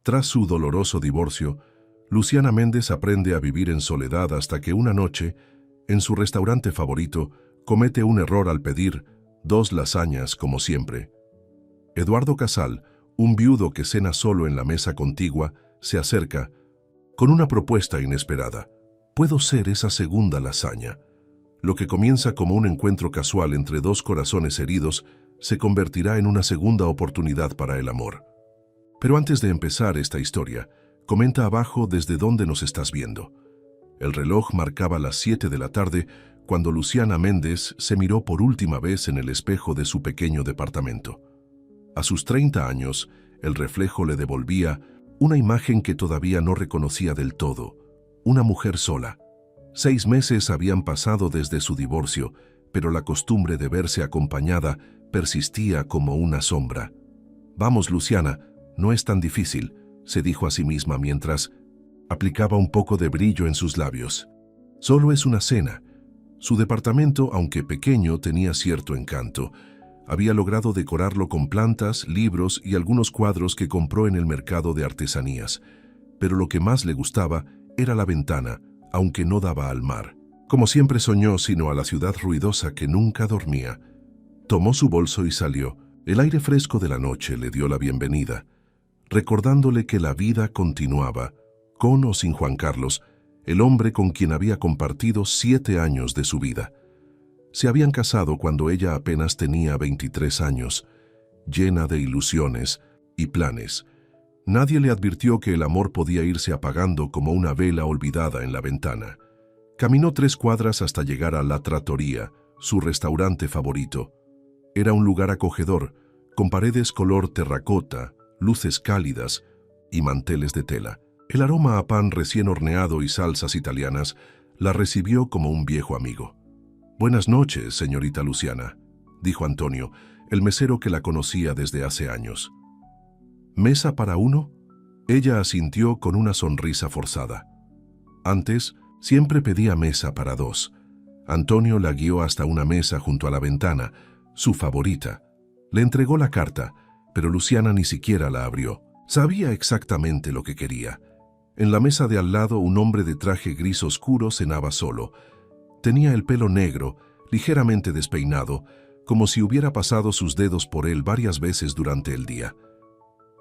Tras su doloroso divorcio, Luciana Méndez aprende a vivir en soledad hasta que una noche, en su restaurante favorito, comete un error al pedir 2 lasañas como siempre. Eduardo Casal, un viudo que cena solo en la mesa contigua, se acerca con una propuesta inesperada. Puedo ser esa segunda lasaña. Lo que comienza como un encuentro casual entre 2 corazones heridos se convertirá en una segunda oportunidad para el amor. Pero antes de empezar esta historia, comenta abajo desde dónde nos estás viendo. El reloj marcaba las 7 de la tarde cuando Luciana Méndez se miró por última vez en el espejo de su pequeño departamento. A sus 30 años, el reflejo le devolvía una imagen que todavía no reconocía del todo. Una mujer sola. 6 meses habían pasado desde su divorcio, pero la costumbre de verse acompañada persistía como una sombra. «Vamos, Luciana, no es tan difícil», se dijo a sí misma mientras aplicaba un poco de brillo en sus labios. Solo es una cena. Su departamento, aunque pequeño, tenía cierto encanto. Había logrado decorarlo con plantas, libros y algunos cuadros que compró en el mercado de artesanías. Pero lo que más le gustaba era la ventana, aunque no daba al mar. Como siempre soñó, sino a la ciudad ruidosa que nunca dormía. Tomó su bolso y salió. El aire fresco de la noche le dio la bienvenida, recordándole que la vida continuaba, con o sin Juan Carlos, el hombre con quien había compartido 7 años de su vida. Se habían casado cuando ella apenas tenía 23 años, llena de ilusiones y planes. Nadie le advirtió que el amor podía irse apagando como una vela olvidada en la ventana. Caminó 3 cuadras hasta llegar a La Trattoria, su restaurante favorito. Era un lugar acogedor, con paredes color terracota, luces cálidas y manteles de tela. El aroma a pan recién horneado y salsas italianas la recibió como un viejo amigo. «Buenas noches, señorita Luciana», dijo Antonio, el mesero que la conocía desde hace años. «¿Mesa para uno?». Ella asintió con una sonrisa forzada. Antes, siempre pedía mesa para 2. Antonio la guió hasta una mesa junto a la ventana, su favorita. Le entregó la carta, pero Luciana ni siquiera la abrió. Sabía exactamente lo que quería. En la mesa de al lado, un hombre de traje gris oscuro cenaba solo. Tenía el pelo negro, ligeramente despeinado, como si hubiera pasado sus dedos por él varias veces durante el día.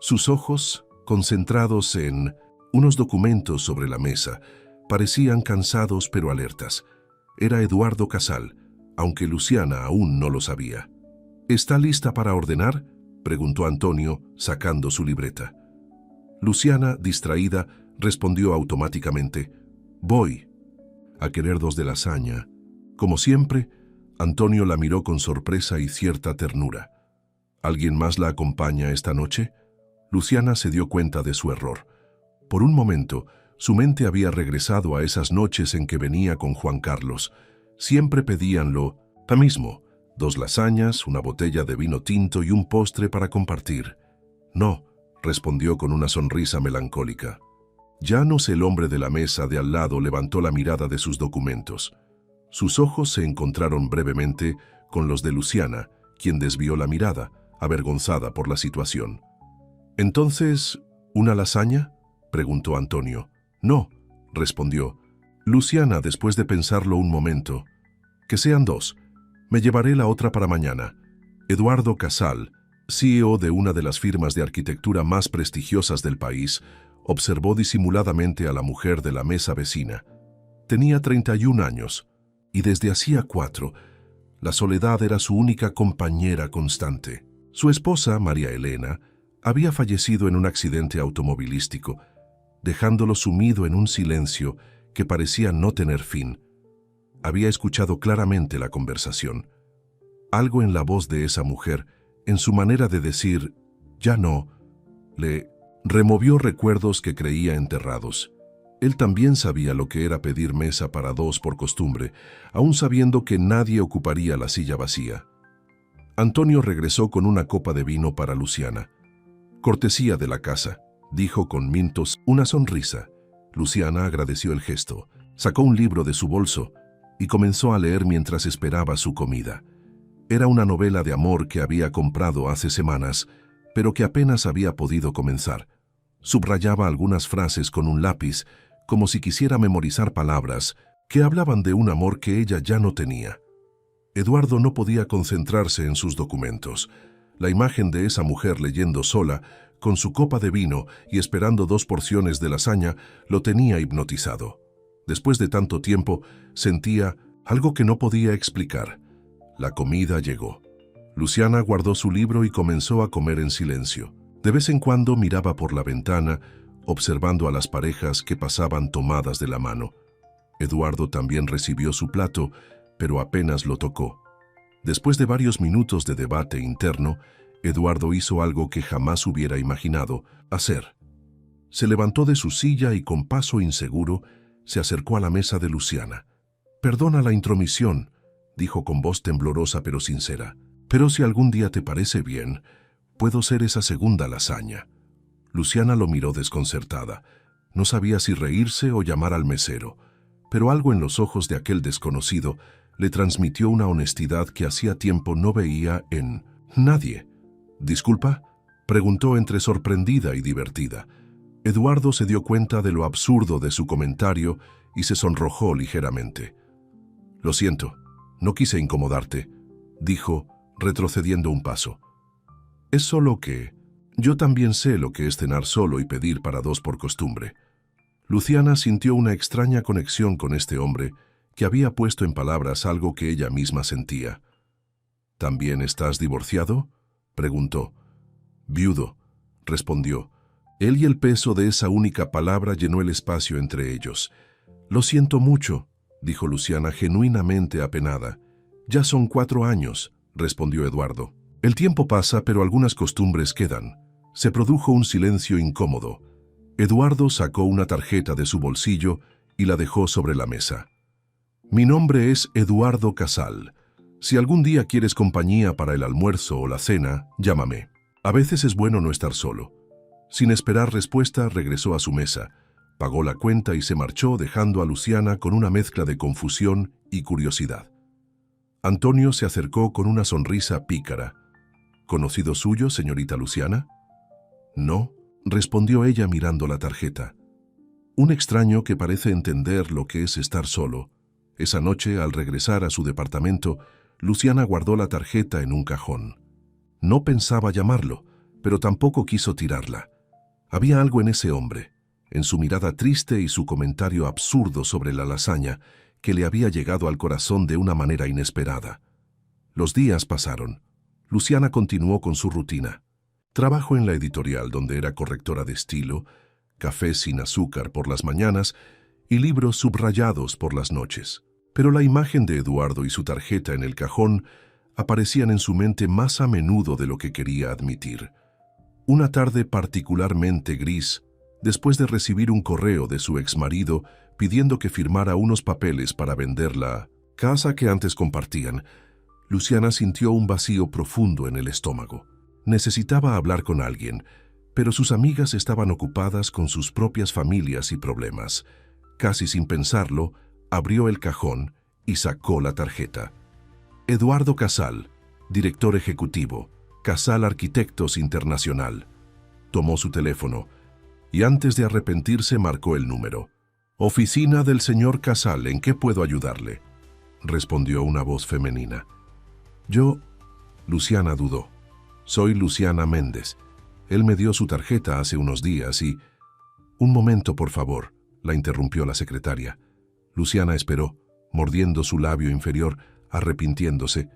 Sus ojos, concentrados en unos documentos sobre la mesa, parecían cansados pero alertas. Era Eduardo Casal, aunque Luciana aún no lo sabía. «¿Está lista para ordenar?», preguntó Antonio, sacando su libreta. Luciana, distraída, respondió automáticamente: «Voy a querer 2 de lasaña». Como siempre, Antonio la miró con sorpresa y cierta ternura. «¿Alguien más la acompaña esta noche?». Luciana se dio cuenta de su error. Por un momento, su mente había regresado a esas noches en que venía con Juan Carlos. Siempre pedían lo mismo: 2 lasañas, una botella de vino tinto y un postre para compartir. «No», respondió con una sonrisa melancólica. Llanos, el hombre de la mesa de al lado, levantó la mirada de sus documentos. Sus ojos se encontraron brevemente con los de Luciana, quien desvió la mirada, avergonzada por la situación. «¿Entonces, una lasaña?», preguntó Antonio. «No», respondió. Luciana, después de pensarlo un momento: «Que sean 2. Me llevaré la otra para mañana». Eduardo Casal, CEO de una de las firmas de arquitectura más prestigiosas del país, observó disimuladamente a la mujer de la mesa vecina. Tenía 31 años, y desde hacía 4, la soledad era su única compañera constante. Su esposa, María Elena, había fallecido en un accidente automovilístico, dejándolo sumido en un silencio que parecía no tener fin. Había escuchado claramente la conversación. Algo en la voz de esa mujer, en su manera de decir «ya no», le removió recuerdos que creía enterrados. Él también sabía lo que era pedir mesa para 2 por costumbre, aun sabiendo que nadie ocuparía la silla vacía. Antonio regresó con una copa de vino para Luciana. «Cortesía de la casa», dijo con una sonrisa. Luciana agradeció el gesto, sacó un libro de su bolso y comenzó a leer mientras esperaba su comida. Era una novela de amor que había comprado hace semanas, pero que apenas había podido comenzar. Subrayaba algunas frases con un lápiz, como si quisiera memorizar palabras que hablaban de un amor que ella ya no tenía. Eduardo no podía concentrarse en sus documentos. La imagen de esa mujer leyendo sola, con su copa de vino y esperando 2 porciones de lasaña, lo tenía hipnotizado. Después de tanto tiempo, sentía algo que no podía explicar. La comida llegó. Luciana guardó su libro y comenzó a comer en silencio. De vez en cuando miraba por la ventana, observando a las parejas que pasaban tomadas de la mano. Eduardo también recibió su plato, pero apenas lo tocó. Después de varios minutos de debate interno, Eduardo hizo algo que jamás hubiera imaginado hacer. Se levantó de su silla y con paso inseguro se acercó a la mesa de Luciana. «Perdona la intromisión», dijo con voz temblorosa pero sincera, «pero si algún día te parece bien, puedo ser esa segunda lasaña». Luciana lo miró desconcertada. No sabía si reírse o llamar al mesero, pero algo en los ojos de aquel desconocido le transmitió una honestidad que hacía tiempo no veía en nadie. «¿Disculpa?», preguntó entre sorprendida y divertida. Eduardo se dio cuenta de lo absurdo de su comentario y se sonrojó ligeramente. «Lo siento, no quise incomodarte», dijo, retrocediendo un paso. «Es solo que yo también sé lo que es cenar solo y pedir para 2 por costumbre». Luciana sintió una extraña conexión con este hombre que había puesto en palabras algo que ella misma sentía. «¿También estás divorciado?», preguntó. «Viudo», respondió. Él y el peso de esa única palabra llenó el espacio entre ellos. «Lo siento mucho», dijo Luciana genuinamente apenada. «Ya son 4 años», respondió Eduardo. «El tiempo pasa, pero algunas costumbres quedan». Se produjo un silencio incómodo. Eduardo sacó una tarjeta de su bolsillo y la dejó sobre la mesa. «Mi nombre es Eduardo Casal. Si algún día quieres compañía para el almuerzo o la cena, llámame. A veces es bueno no estar solo». Sin esperar respuesta, regresó a su mesa, pagó la cuenta y se marchó dejando a Luciana con una mezcla de confusión y curiosidad. Antonio se acercó con una sonrisa pícara. «¿Conocido suyo, señorita Luciana?» «No», respondió ella mirando la tarjeta. «Un extraño que parece entender lo que es estar solo». Esa noche, al regresar a su departamento, Luciana guardó la tarjeta en un cajón. No pensaba llamarlo, pero tampoco quiso tirarla. Había algo en ese hombre, en su mirada triste y su comentario absurdo sobre la lasaña, que le había llegado al corazón de una manera inesperada. Los días pasaron. Luciana continuó con su rutina. Trabajó en la editorial, donde era correctora de estilo, café sin azúcar por las mañanas y libros subrayados por las noches. Pero la imagen de Eduardo y su tarjeta en el cajón aparecían en su mente más a menudo de lo que quería admitir. Una tarde particularmente gris, después de recibir un correo de su exmarido pidiendo que firmara unos papeles para vender la casa que antes compartían, Luciana sintió un vacío profundo en el estómago. Necesitaba hablar con alguien, pero sus amigas estaban ocupadas con sus propias familias y problemas. Casi sin pensarlo, abrió el cajón y sacó la tarjeta. Eduardo Casal, director ejecutivo, Casal Arquitectos Internacional. Tomó su teléfono y antes de arrepentirse marcó el número. «Oficina del señor Casal, ¿en qué puedo ayudarle?», respondió una voz femenina. «Yo...», Luciana dudó. «Soy Luciana Méndez. Él me dio su tarjeta hace unos días y...». «Un momento, por favor», la interrumpió la secretaria. Luciana esperó, mordiendo su labio inferior, arrepintiéndose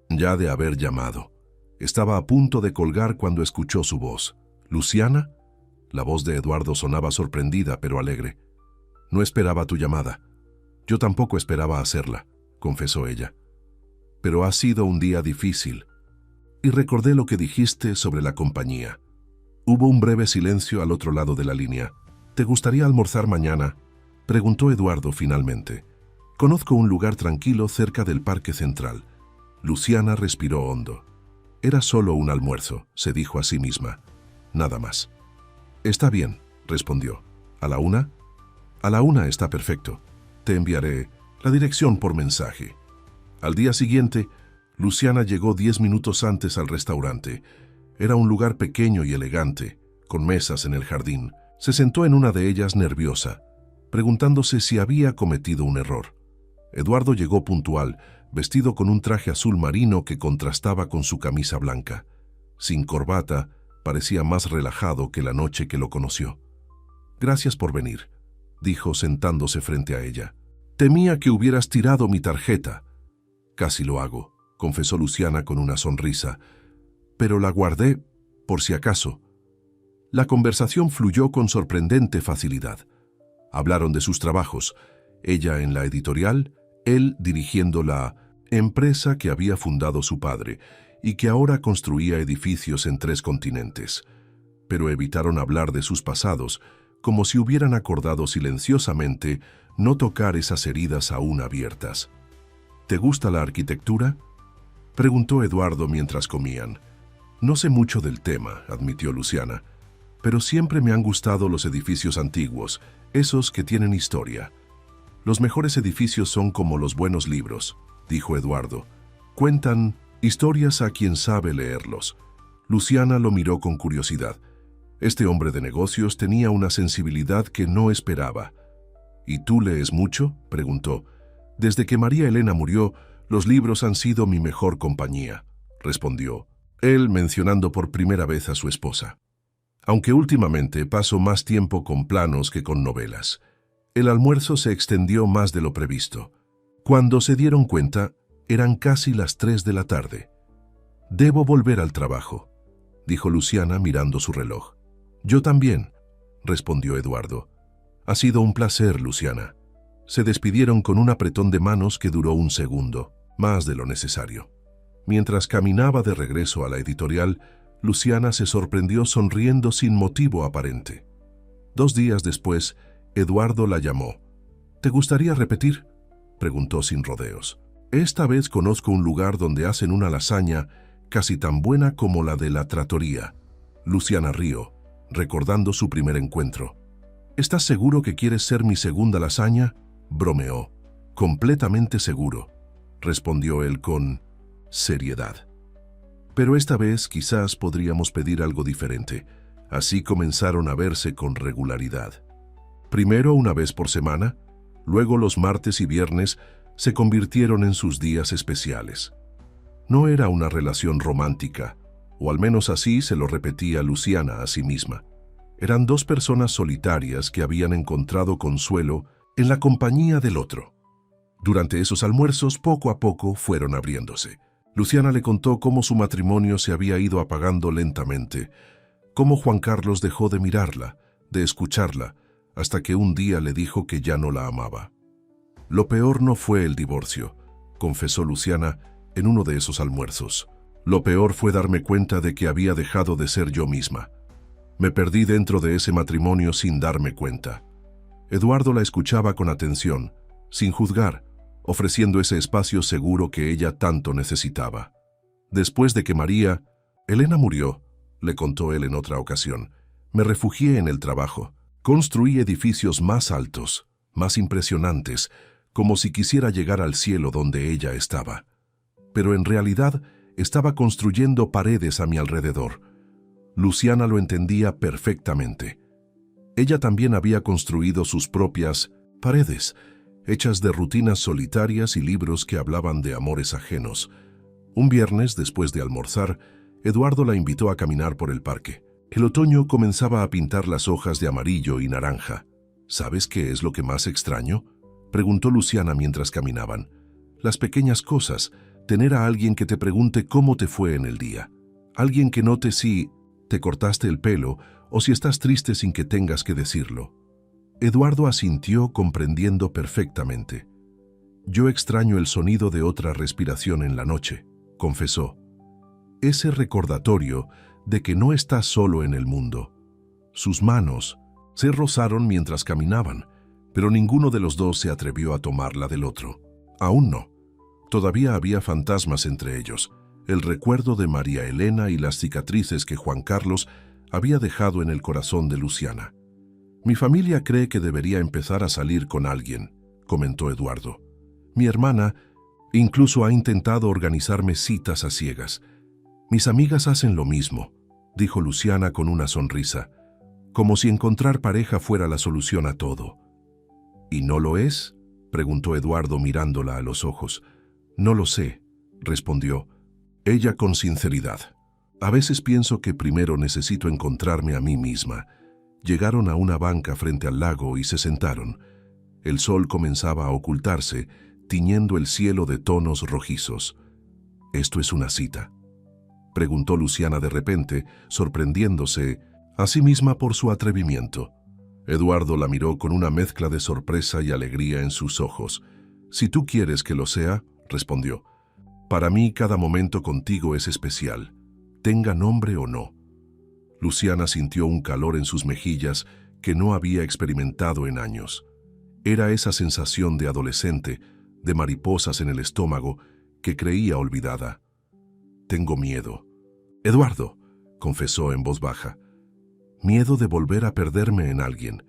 ya de haber llamado. Estaba a punto de colgar cuando escuchó su voz. «¿Luciana?». La voz de Eduardo sonaba sorprendida pero alegre. «No esperaba tu llamada». «Yo tampoco esperaba hacerla», confesó ella. «Pero ha sido un día difícil. Y recordé lo que dijiste sobre la compañía». Hubo un breve silencio al otro lado de la línea. «¿Te gustaría almorzar mañana?», preguntó Eduardo finalmente. «Conozco un lugar tranquilo cerca del Parque Central». Luciana respiró hondo. Era solo un almuerzo, se dijo a sí misma. Nada más. «Está bien», respondió. «¿A la 1?». «A la 1 está perfecto. Te enviaré la dirección por mensaje». Al día siguiente, Luciana llegó 10 minutos antes al restaurante. Era un lugar pequeño y elegante, con mesas en el jardín. Se sentó en una de ellas nerviosa, preguntándose si había cometido un error. Eduardo llegó puntual, vestido con un traje azul marino que contrastaba con su camisa blanca. Sin corbata, parecía más relajado que la noche que lo conoció. «Gracias por venir», dijo sentándose frente a ella. «Temía que hubieras tirado mi tarjeta». «Casi lo hago», confesó Luciana con una sonrisa, «pero la guardé por si acaso». La conversación fluyó con sorprendente facilidad. Hablaron de sus trabajos, ella en la editorial, él dirigiendo la empresa que había fundado su padre y que ahora construía edificios en 3 continentes. Pero evitaron hablar de sus pasados, como si hubieran acordado silenciosamente no tocar esas heridas aún abiertas. «¿Te gusta la arquitectura?», preguntó Eduardo mientras comían. «No sé mucho del tema», admitió Luciana, «pero siempre me han gustado los edificios antiguos, esos que tienen historia». «Los mejores edificios son como los buenos libros», dijo Eduardo. «Cuentan historias a quien sabe leerlos». Luciana lo miró con curiosidad. Este hombre de negocios tenía una sensibilidad que no esperaba. «¿Y tú lees mucho?», preguntó. «Desde que María Elena murió, los libros han sido mi mejor compañía», respondió, él mencionando por primera vez a su esposa. «Aunque últimamente paso más tiempo con planos que con novelas». El almuerzo se extendió más de lo previsto. Cuando se dieron cuenta, eran casi las 3 de la tarde. «Debo volver al trabajo», dijo Luciana mirando su reloj. «Yo también», respondió Eduardo. «Ha sido un placer, Luciana». Se despidieron con un apretón de manos que duró un segundo, más de lo necesario. Mientras caminaba de regreso a la editorial, Luciana se sorprendió sonriendo sin motivo aparente. 2 días después, Eduardo la llamó. «¿Te gustaría repetir?», preguntó sin rodeos. «Esta vez conozco un lugar donde hacen una lasaña casi tan buena como la de la trattoria». Luciana rió, recordando su primer encuentro. «¿Estás seguro que quieres ser mi segunda lasaña?», bromeó. «Completamente seguro», respondió él con seriedad. «Pero esta vez quizás podríamos pedir algo diferente». Así comenzaron a verse con regularidad. Primero una vez por semana, luego los martes y viernes se convirtieron en sus días especiales. No era una relación romántica, o al menos así se lo repetía Luciana a sí misma. Eran 2 personas solitarias que habían encontrado consuelo en la compañía del otro. Durante esos almuerzos, poco a poco, fueron abriéndose. Luciana le contó cómo su matrimonio se había ido apagando lentamente, cómo Juan Carlos dejó de mirarla, de escucharla, hasta que un día le dijo que ya no la amaba. «Lo peor no fue el divorcio», confesó Luciana en uno de esos almuerzos. «Lo peor fue darme cuenta de que había dejado de ser yo misma. Me perdí dentro de ese matrimonio sin darme cuenta». Eduardo la escuchaba con atención, sin juzgar, ofreciendo ese espacio seguro que ella tanto necesitaba. «Después de que María Elena murió», le contó él en otra ocasión, «me refugié en el trabajo. Construí edificios más altos, más impresionantes, como si quisiera llegar al cielo donde ella estaba. Pero en realidad estaba construyendo paredes a mi alrededor». Luciana lo entendía perfectamente. Ella también había construido sus propias paredes, hechas de rutinas solitarias y libros que hablaban de amores ajenos. Un viernes, después de almorzar, Eduardo la invitó a caminar por el parque. El otoño comenzaba a pintar las hojas de amarillo y naranja. «¿Sabes qué es lo que más extraño?», preguntó Luciana mientras caminaban. «Las pequeñas cosas, tener a alguien que te pregunte cómo te fue en el día. Alguien que note si te cortaste el pelo o si estás triste sin que tengas que decirlo». Eduardo asintió comprendiendo perfectamente. «Yo extraño el sonido de otra respiración en la noche», confesó. «Ese recordatorio de que no está solo en el mundo». Sus manos se rozaron mientras caminaban, pero ninguno de los dos se atrevió a tomar la del otro. Aún no. Todavía había fantasmas entre ellos, el recuerdo de María Elena y las cicatrices que Juan Carlos había dejado en el corazón de Luciana. «Mi familia cree que debería empezar a salir con alguien», comentó Eduardo. «Mi hermana incluso ha intentado organizarme citas a ciegas. Mis amigas hacen lo mismo», dijo Luciana con una sonrisa. como si encontrar pareja fuera la solución a todo. ¿Y no lo es?, preguntó Eduardo mirándola a los ojos. No lo sé, respondió ella con sinceridad. A veces pienso que primero necesito encontrarme a mí misma. Llegaron a una banca frente al lago y se sentaron. El sol comenzaba a ocultarse, tiñendo el cielo de tonos rojizos. ¿Esto es una cita?, preguntó Luciana de repente, sorprendiéndose a sí misma por su atrevimiento. Eduardo la miró con una mezcla de sorpresa y alegría en sus ojos. «Si tú quieres que lo sea», respondió. «Para mí cada momento contigo es especial, tenga nombre o no». Luciana sintió un calor en sus mejillas que no había experimentado en años. Era esa sensación de adolescente, de mariposas en el estómago, que creía olvidada. «Tengo miedo». «Eduardo», confesó en voz baja, «miedo de volver a perderme en alguien».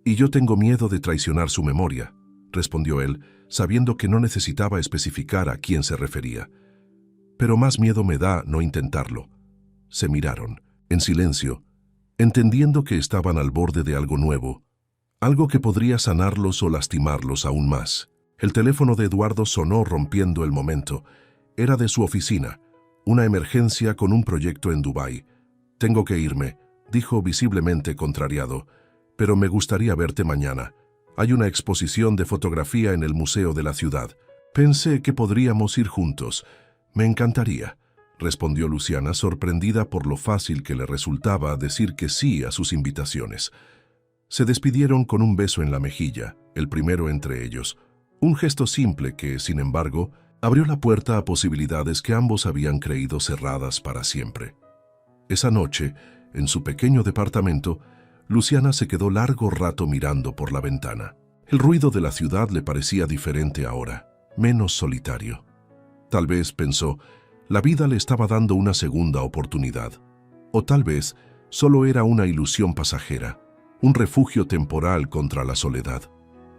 «Y yo tengo miedo de traicionar su memoria», respondió él, sabiendo que no necesitaba especificar a quién se refería. «Pero más miedo me da no intentarlo». Se miraron, en silencio, entendiendo que estaban al borde de algo nuevo, algo que podría sanarlos o lastimarlos aún más. El teléfono de Eduardo sonó rompiendo el momento. Era de su oficina, una emergencia con un proyecto en Dubái. «Tengo que irme», dijo visiblemente contrariado, «pero me gustaría verte mañana. Hay una exposición de fotografía en el museo de la ciudad. Pensé que podríamos ir juntos. Me encantaría», respondió Luciana, sorprendida por lo fácil que le resultaba decir que sí a sus invitaciones. Se despidieron con un beso en la mejilla, el primero entre ellos. Un gesto simple que, sin embargo, abrió la puerta a posibilidades que ambos habían creído cerradas para siempre. Esa noche, en su pequeño departamento, Luciana se quedó largo rato mirando por la ventana. El ruido de la ciudad le parecía diferente ahora, menos solitario. Tal vez, pensó, la vida le estaba dando una segunda oportunidad. O tal vez solo era una ilusión pasajera, un refugio temporal contra la soledad.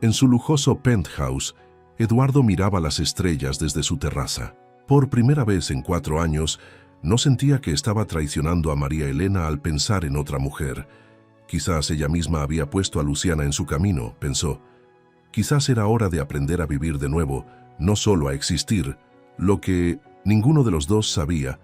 En su lujoso penthouse, Eduardo miraba las estrellas desde su terraza. Por primera vez en 4 años, no sentía que estaba traicionando a María Elena al pensar en otra mujer. Quizás ella misma había puesto a Luciana en su camino, pensó. Quizás era hora de aprender a vivir de nuevo, no solo a existir. Lo que ninguno de los dos sabía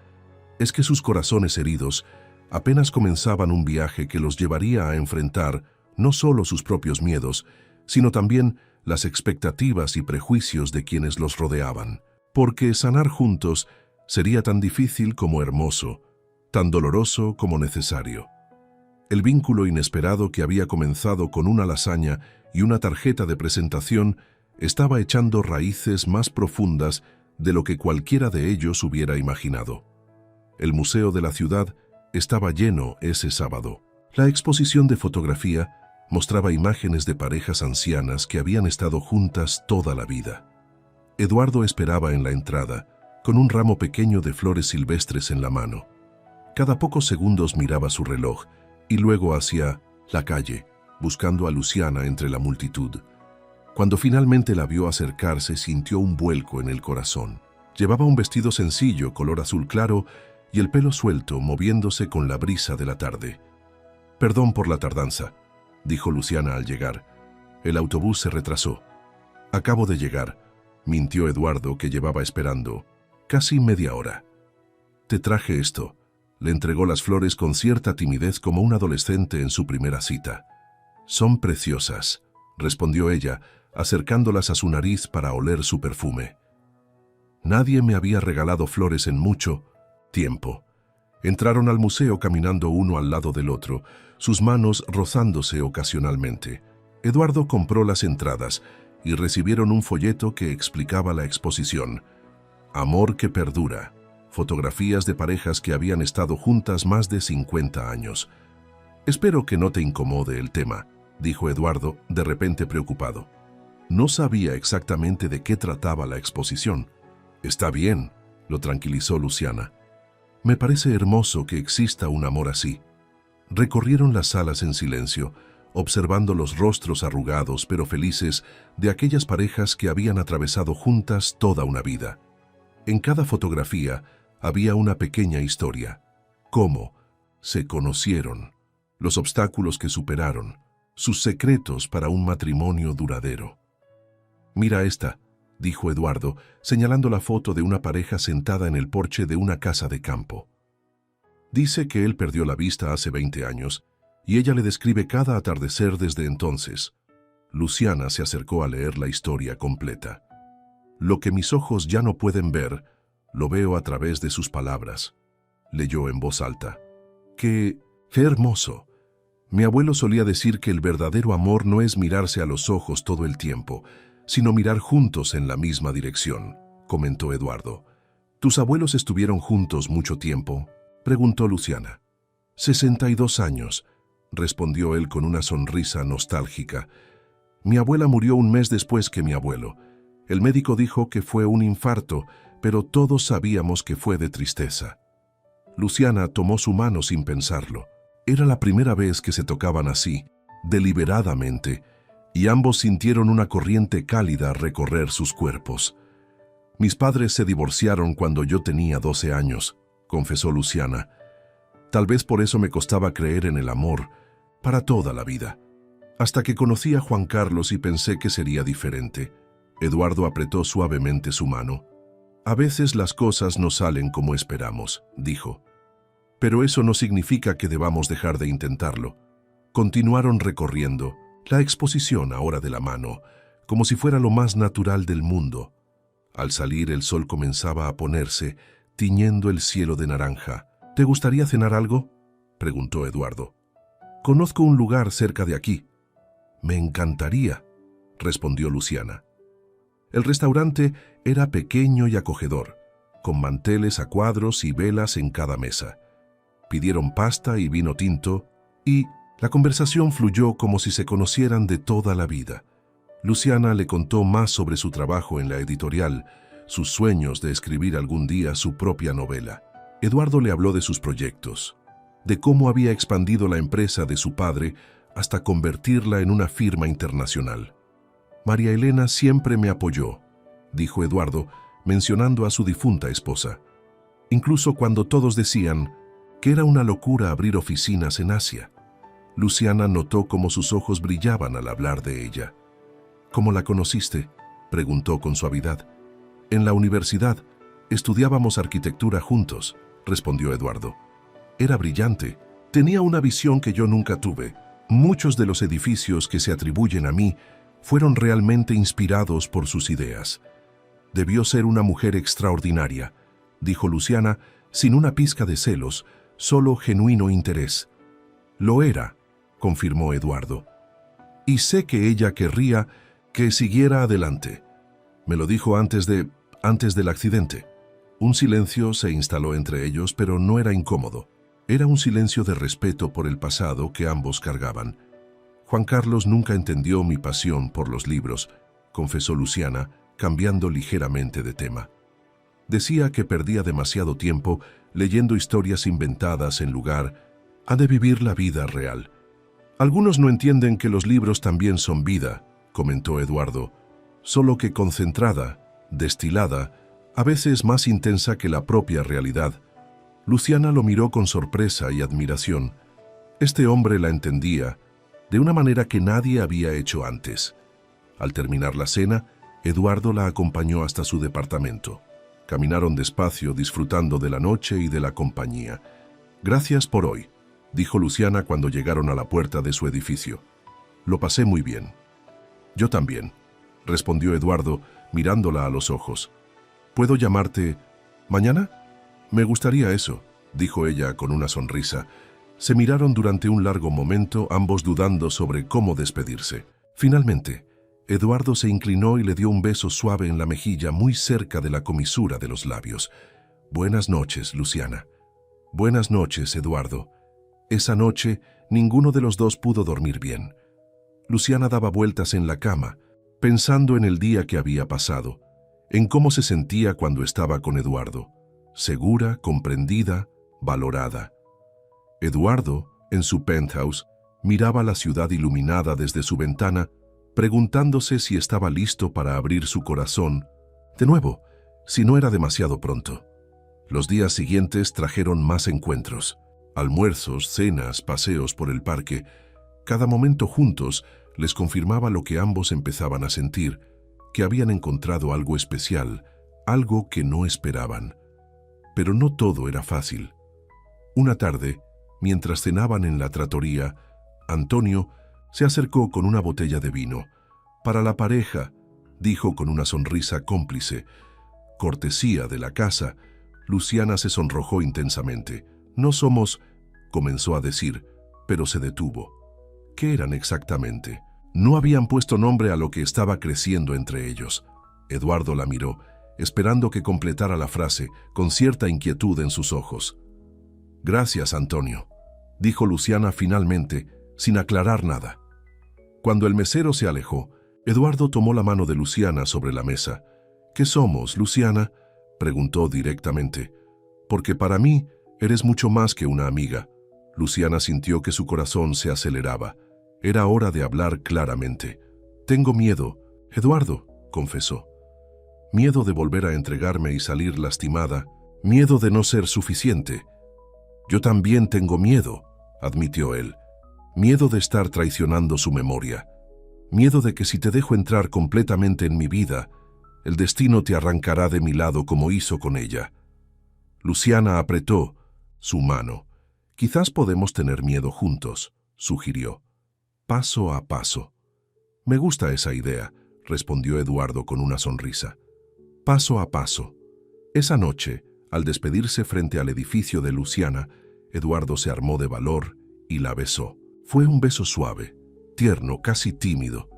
es que sus corazones heridos apenas comenzaban un viaje que los llevaría a enfrentar no solo sus propios miedos, sino también las expectativas y prejuicios de quienes los rodeaban. Porque sanar juntos sería tan difícil como hermoso, tan doloroso como necesario. El vínculo inesperado que había comenzado con una lasaña y una tarjeta de presentación estaba echando raíces más profundas de lo que cualquiera de ellos hubiera imaginado. El museo de la ciudad estaba lleno ese sábado. La exposición de fotografía mostraba imágenes de parejas ancianas que habían estado juntas toda la vida. Eduardo esperaba en la entrada, con un ramo pequeño de flores silvestres en la mano. Cada pocos segundos miraba su reloj y luego hacia la calle, buscando a Luciana entre la multitud. Cuando finalmente la vio acercarse, sintió un vuelco en el corazón. Llevaba un vestido sencillo, color azul claro, y el pelo suelto, moviéndose con la brisa de la tarde. «Perdón por la tardanza», dijo Luciana al llegar. «El autobús se retrasó». «Acabo de llegar», mintió Eduardo, que llevaba esperando casi media hora. «Te traje esto». Le entregó las flores con cierta timidez como un adolescente en su primera cita. «Son preciosas», respondió ella, acercándolas a su nariz para oler su perfume. Nadie me había regalado flores en mucho tiempo. Entraron al museo caminando uno al lado del otro, sus manos rozándose ocasionalmente. Eduardo compró las entradas y recibieron un folleto que explicaba la exposición. Amor que perdura. Fotografías de parejas que habían estado juntas más de 50 años. «Espero que no te incomode el tema», dijo Eduardo, de repente preocupado. No sabía exactamente de qué trataba la exposición. «Está bien», lo tranquilizó Luciana. «Me parece hermoso que exista un amor así». Recorrieron las salas en silencio, observando los rostros arrugados pero felices de aquellas parejas que habían atravesado juntas toda una vida. En cada fotografía había una pequeña historia. Cómo se conocieron, los obstáculos que superaron, sus secretos para un matrimonio duradero. «Mira esta», dijo Eduardo, señalando la foto de una pareja sentada en el porche de una casa de campo. Dice que él perdió la vista hace 20 años y ella le describe cada atardecer desde entonces. Luciana se acercó a leer la historia completa. «Lo que mis ojos ya no pueden ver, lo veo a través de sus palabras», leyó en voz alta. «Qué hermoso. Mi abuelo solía decir que el verdadero amor no es mirarse a los ojos todo el tiempo, sino mirar juntos en la misma dirección», comentó Eduardo. «¿Tus abuelos estuvieron juntos mucho tiempo?», preguntó Luciana. 62 años, respondió él con una sonrisa nostálgica. «Mi abuela murió un mes después que mi abuelo. El médico dijo que fue un infarto, pero todos sabíamos que fue de tristeza». Luciana tomó su mano sin pensarlo. Era la primera vez que se tocaban así, deliberadamente, y ambos sintieron una corriente cálida recorrer sus cuerpos. «Mis padres se divorciaron cuando yo tenía 12 años», confesó Luciana. «Tal vez por eso me costaba creer en el amor, para toda la vida. Hasta que conocí a Juan Carlos y pensé que sería diferente». Eduardo apretó suavemente su mano. «A veces las cosas no salen como esperamos», dijo. «Pero eso no significa que debamos dejar de intentarlo». Continuaron recorriendo, la exposición ahora de la mano, como si fuera lo más natural del mundo. Al salir el sol comenzaba a ponerse, tiñendo el cielo de naranja. «¿Te gustaría cenar algo?», preguntó Eduardo. «Conozco un lugar cerca de aquí». «Me encantaría», respondió Luciana. El restaurante era pequeño y acogedor, con manteles a cuadros y velas en cada mesa. Pidieron pasta y vino tinto, y la conversación fluyó como si se conocieran de toda la vida. Luciana le contó más sobre su trabajo en la editorial, sus sueños de escribir algún día su propia novela. Eduardo le habló de sus proyectos, de cómo había expandido la empresa de su padre hasta convertirla en una firma internacional. «María Elena siempre me apoyó», dijo Eduardo, mencionando a su difunta esposa. «Incluso cuando todos decían que era una locura abrir oficinas en Asia». Luciana notó cómo sus ojos brillaban al hablar de ella. «¿Cómo la conociste?», preguntó con suavidad. «En la universidad. Estudiábamos arquitectura juntos», respondió Eduardo. «Era brillante. Tenía una visión que yo nunca tuve. Muchos de los edificios que se atribuyen a mí fueron realmente inspirados por sus ideas». «Debió ser una mujer extraordinaria», dijo Luciana, sin una pizca de celos, solo genuino interés. «Lo era», confirmó Eduardo. «Y sé que ella querría que siguiera adelante. Me lo dijo antes del accidente». Un silencio se instaló entre ellos, pero no era incómodo. Era un silencio de respeto por el pasado que ambos cargaban. «Juan Carlos nunca entendió mi pasión por los libros», confesó Luciana, cambiando ligeramente de tema. «Decía que perdía demasiado tiempo leyendo historias inventadas en lugar de vivir la vida real». «Algunos no entienden que los libros también son vida», comentó Eduardo, «solo que concentrada, destilada, a veces más intensa que la propia realidad». Luciana lo miró con sorpresa y admiración. Este hombre la entendía de una manera que nadie había hecho antes. Al terminar la cena, Eduardo la acompañó hasta su departamento. Caminaron despacio, disfrutando de la noche y de la compañía. «Gracias por hoy», dijo Luciana cuando llegaron a la puerta de su edificio. «Lo pasé muy bien». «Yo también», respondió Eduardo, mirándola a los ojos. «¿Puedo llamarte mañana?» «Me gustaría eso», dijo ella con una sonrisa. Se miraron durante un largo momento, ambos dudando sobre cómo despedirse. Finalmente, Eduardo se inclinó y le dio un beso suave en la mejilla, muy cerca de la comisura de los labios. «Buenas noches, Luciana». «Buenas noches, Eduardo». Esa noche, ninguno de los dos pudo dormir bien. Luciana daba vueltas en la cama, pensando en el día que había pasado, en cómo se sentía cuando estaba con Eduardo. Segura, comprendida, valorada. Eduardo, en su penthouse, miraba la ciudad iluminada desde su ventana, preguntándose si estaba listo para abrir su corazón, de nuevo, si no era demasiado pronto. Los días siguientes trajeron más encuentros. Almuerzos, cenas, paseos por el parque, cada momento juntos les confirmaba lo que ambos empezaban a sentir, que habían encontrado algo especial, algo que no esperaban. Pero no todo era fácil. Una tarde, mientras cenaban en la trattoria, Antonio se acercó con una botella de vino. «Para la pareja», dijo con una sonrisa cómplice. «Cortesía de la casa». Luciana se sonrojó intensamente. «No somos», comenzó a decir, pero se detuvo. ¿Qué eran exactamente? No habían puesto nombre a lo que estaba creciendo entre ellos. Eduardo la miró, esperando que completara la frase, con cierta inquietud en sus ojos. «Gracias, Antonio», dijo Luciana finalmente, sin aclarar nada. Cuando el mesero se alejó, Eduardo tomó la mano de Luciana sobre la mesa. «¿Qué somos, Luciana?», preguntó directamente. «Porque para mí eres mucho más que una amiga». Luciana sintió que su corazón se aceleraba. Era hora de hablar claramente. «Tengo miedo, Eduardo», confesó. «Miedo de volver a entregarme y salir lastimada. Miedo de no ser suficiente». «Yo también tengo miedo», admitió él. «Miedo de estar traicionando su memoria. Miedo de que si te dejo entrar completamente en mi vida, el destino te arrancará de mi lado como hizo con ella». Luciana apretó su mano. «Quizás podemos tener miedo juntos», sugirió. «Paso a paso». «Me gusta esa idea», respondió Eduardo con una sonrisa. «Paso a paso». Esa noche, al despedirse frente al edificio de Luciana, Eduardo se armó de valor y la besó. Fue un beso suave, tierno, casi tímido.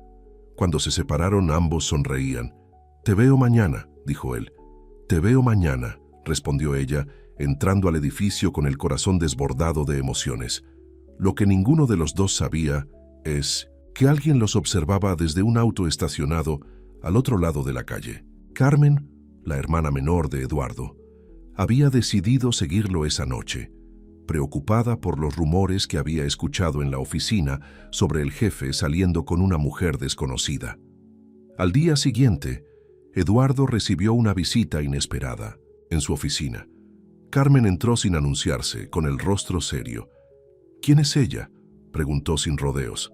Cuando se separaron, ambos sonreían. «Te veo mañana», dijo él. «Te veo mañana», respondió ella, entrando al edificio con el corazón desbordado de emociones. Lo que ninguno de los dos sabía es que alguien los observaba desde un auto estacionado al otro lado de la calle. Carmen, la hermana menor de Eduardo, había decidido seguirlo esa noche, preocupada por los rumores que había escuchado en la oficina sobre el jefe saliendo con una mujer desconocida. Al día siguiente, Eduardo recibió una visita inesperada en su oficina. Carmen entró sin anunciarse, con el rostro serio. «¿Quién es ella?», preguntó sin rodeos.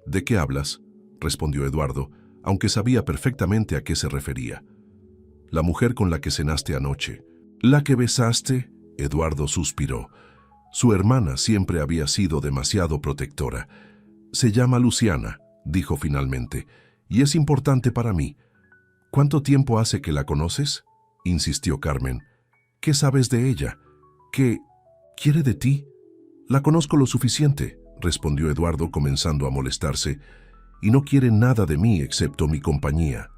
«¿De qué hablas?», respondió Eduardo, aunque sabía perfectamente a qué se refería. «La mujer con la que cenaste anoche». «¿La que besaste?», Eduardo suspiró. Su hermana siempre había sido demasiado protectora. «Se llama Luciana», dijo finalmente, «y es importante para mí». «¿Cuánto tiempo hace que la conoces?», insistió Carmen. «¿Qué sabes de ella? ¿Qué quiere de ti?». «La conozco lo suficiente», respondió Eduardo comenzando a molestarse, «y no quiere nada de mí excepto mi compañía».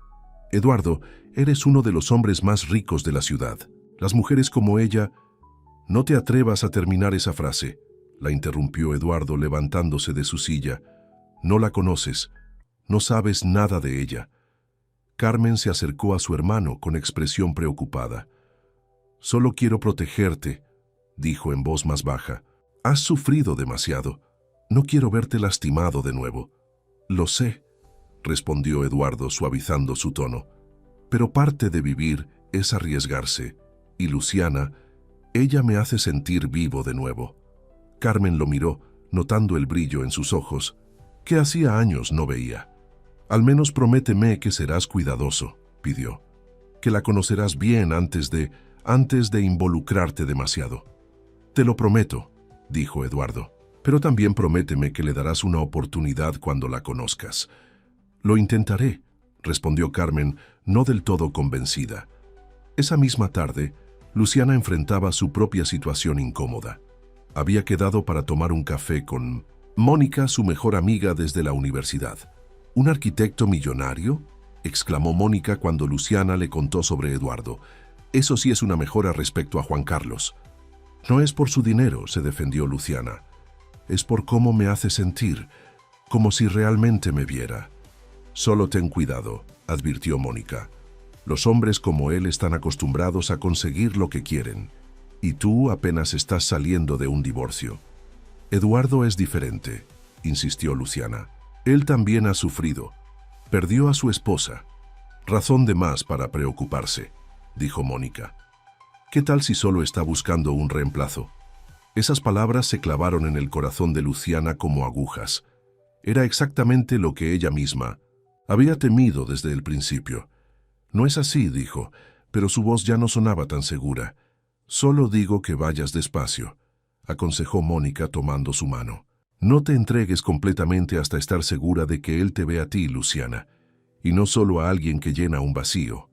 «Eduardo, eres uno de los hombres más ricos de la ciudad. Las mujeres como ella...». «No te atrevas a terminar esa frase», la interrumpió Eduardo levantándose de su silla. «No la conoces. No sabes nada de ella». Carmen se acercó a su hermano con expresión preocupada. «Solo quiero protegerte», dijo en voz más baja. «Has sufrido demasiado. No quiero verte lastimado de nuevo». «Lo sé», respondió Eduardo suavizando su tono. «Pero parte de vivir es arriesgarse. Y Luciana, ella me hace sentir vivo de nuevo». Carmen lo miró, notando el brillo en sus ojos, que hacía años no veía. «Al menos prométeme que serás cuidadoso», pidió. «Que la conocerás bien antes de involucrarte demasiado». «Te lo prometo», dijo Eduardo. «Pero también prométeme que le darás una oportunidad cuando la conozcas». «Lo intentaré», respondió Carmen, no del todo convencida. Esa misma tarde, Luciana enfrentaba su propia situación incómoda. Había quedado para tomar un café con Mónica, su mejor amiga desde la universidad. «¿Un arquitecto millonario?», exclamó Mónica cuando Luciana le contó sobre Eduardo. «Eso sí es una mejora respecto a Juan Carlos». «No es por su dinero», se defendió Luciana. «Es por cómo me hace sentir, como si realmente me viera». «Solo ten cuidado», advirtió Mónica. «Los hombres como él están acostumbrados a conseguir lo que quieren, y tú apenas estás saliendo de un divorcio». «Eduardo es diferente», insistió Luciana. «Él también ha sufrido. Perdió a su esposa. Razón de más para preocuparse», dijo Mónica. «¿Qué tal si solo está buscando un reemplazo?» Esas palabras se clavaron en el corazón de Luciana como agujas. Era exactamente lo que ella misma había temido desde el principio. «No es así», dijo, pero su voz ya no sonaba tan segura. «Solo digo que vayas despacio», aconsejó Mónica tomando su mano. «No te entregues completamente hasta estar segura de que él te ve a ti, Luciana, y no solo a alguien que llena un vacío».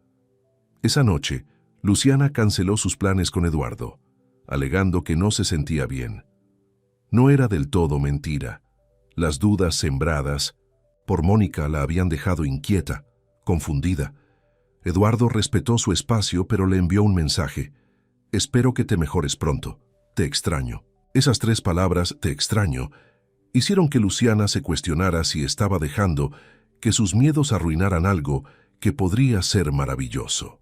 Esa noche, Luciana canceló sus planes con Eduardo, alegando que no se sentía bien. No era del todo mentira. Las dudas sembradas por Mónica la habían dejado inquieta, confundida. Eduardo respetó su espacio, pero le envió un mensaje. «Espero que te mejores pronto. Te extraño». Esas 3 palabras, «te extraño», hicieron que Luciana se cuestionara si estaba dejando que sus miedos arruinaran algo que podría ser maravilloso.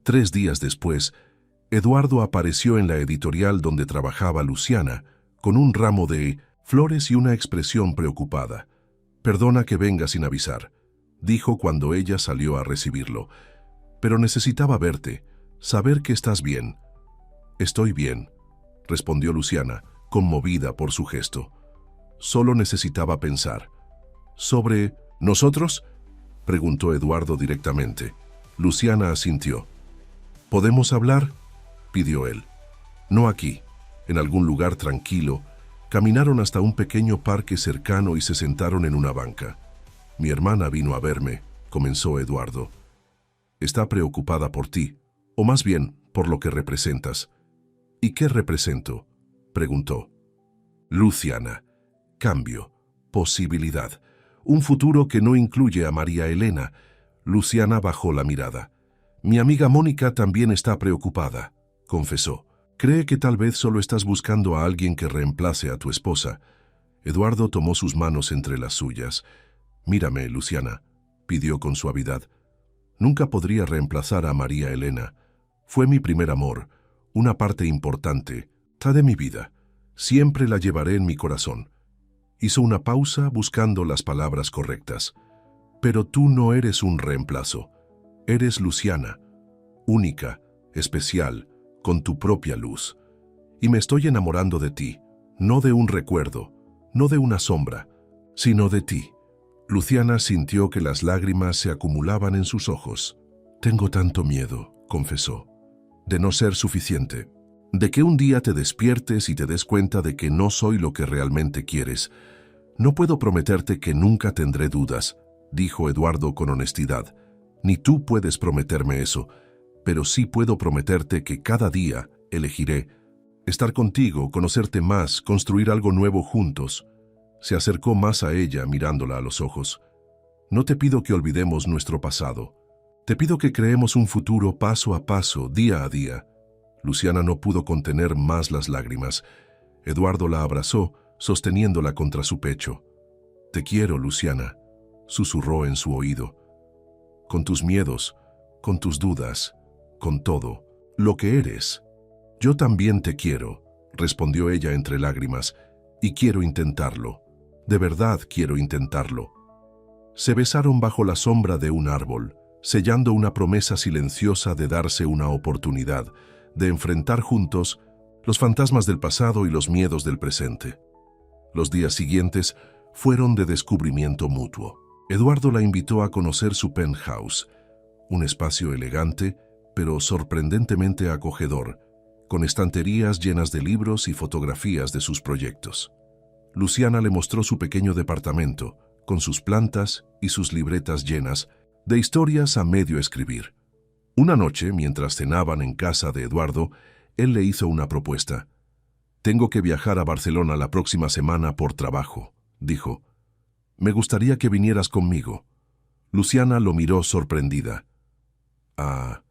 3 días después, Eduardo apareció en la editorial donde trabajaba Luciana, con un ramo de flores y una expresión preocupada. «Perdona que venga sin avisar», dijo cuando ella salió a recibirlo. «Pero necesitaba verte, saber que estás bien». «Estoy bien», respondió Luciana, conmovida por su gesto. Solo necesitaba pensar. «¿Sobre nosotros?», preguntó Eduardo directamente. Luciana asintió. «¿Podemos hablar?», pidió él. «No aquí, en algún lugar tranquilo». Caminaron hasta un pequeño parque cercano y se sentaron en una banca. «Mi hermana vino a verme», comenzó Eduardo. «Está preocupada por ti, o más bien, por lo que representas». «¿Y qué represento?», preguntó. «Luciana, cambio, posibilidad, un futuro que no incluye a María Elena». Luciana bajó la mirada. «Mi amiga Mónica también está preocupada», confesó. «Cree que tal vez solo estás buscando a alguien que reemplace a tu esposa». Eduardo tomó sus manos entre las suyas. «Mírame, Luciana», pidió con suavidad. «Nunca podría reemplazar a María Elena. Fue mi primer amor, una parte importante de mi vida. Siempre la llevaré en mi corazón». Hizo una pausa buscando las palabras correctas. «Pero tú no eres un reemplazo. Eres Luciana, única, especial, con tu propia luz. Y me estoy enamorando de ti, no de un recuerdo, no de una sombra, sino de ti». Luciana sintió que las lágrimas se acumulaban en sus ojos. «Tengo tanto miedo», confesó, «de no ser suficiente, de que un día te despiertes y te des cuenta de que no soy lo que realmente quieres. No puedo prometerte que nunca tendré dudas», dijo Eduardo con honestidad. «Ni tú puedes prometerme eso, pero sí puedo prometerte que cada día elegiré estar contigo, conocerte más, construir algo nuevo juntos». Se acercó más a ella mirándola a los ojos. «No te pido que olvidemos nuestro pasado. Te pido que creemos un futuro paso a paso, día a día». Luciana no pudo contener más las lágrimas. Eduardo la abrazó, sosteniéndola contra su pecho. «Te quiero, Luciana», susurró en su oído. «Con tus miedos, con tus dudas, con todo lo que eres». «Yo también te quiero», respondió ella entre lágrimas, «y quiero intentarlo. De verdad quiero intentarlo». Se besaron bajo la sombra de un árbol, sellando una promesa silenciosa de darse una oportunidad, de enfrentar juntos los fantasmas del pasado y los miedos del presente. Los días siguientes fueron de descubrimiento mutuo. Eduardo la invitó a conocer su penthouse, un espacio elegante, pero sorprendentemente acogedor, con estanterías llenas de libros y fotografías de sus proyectos. Luciana le mostró su pequeño departamento, con sus plantas y sus libretas llenas de historias a medio escribir. Una noche, mientras cenaban en casa de Eduardo, él le hizo una propuesta. «Tengo que viajar a Barcelona la próxima semana por trabajo», dijo. «Me gustaría que vinieras conmigo». Luciana lo miró sorprendida. «¿A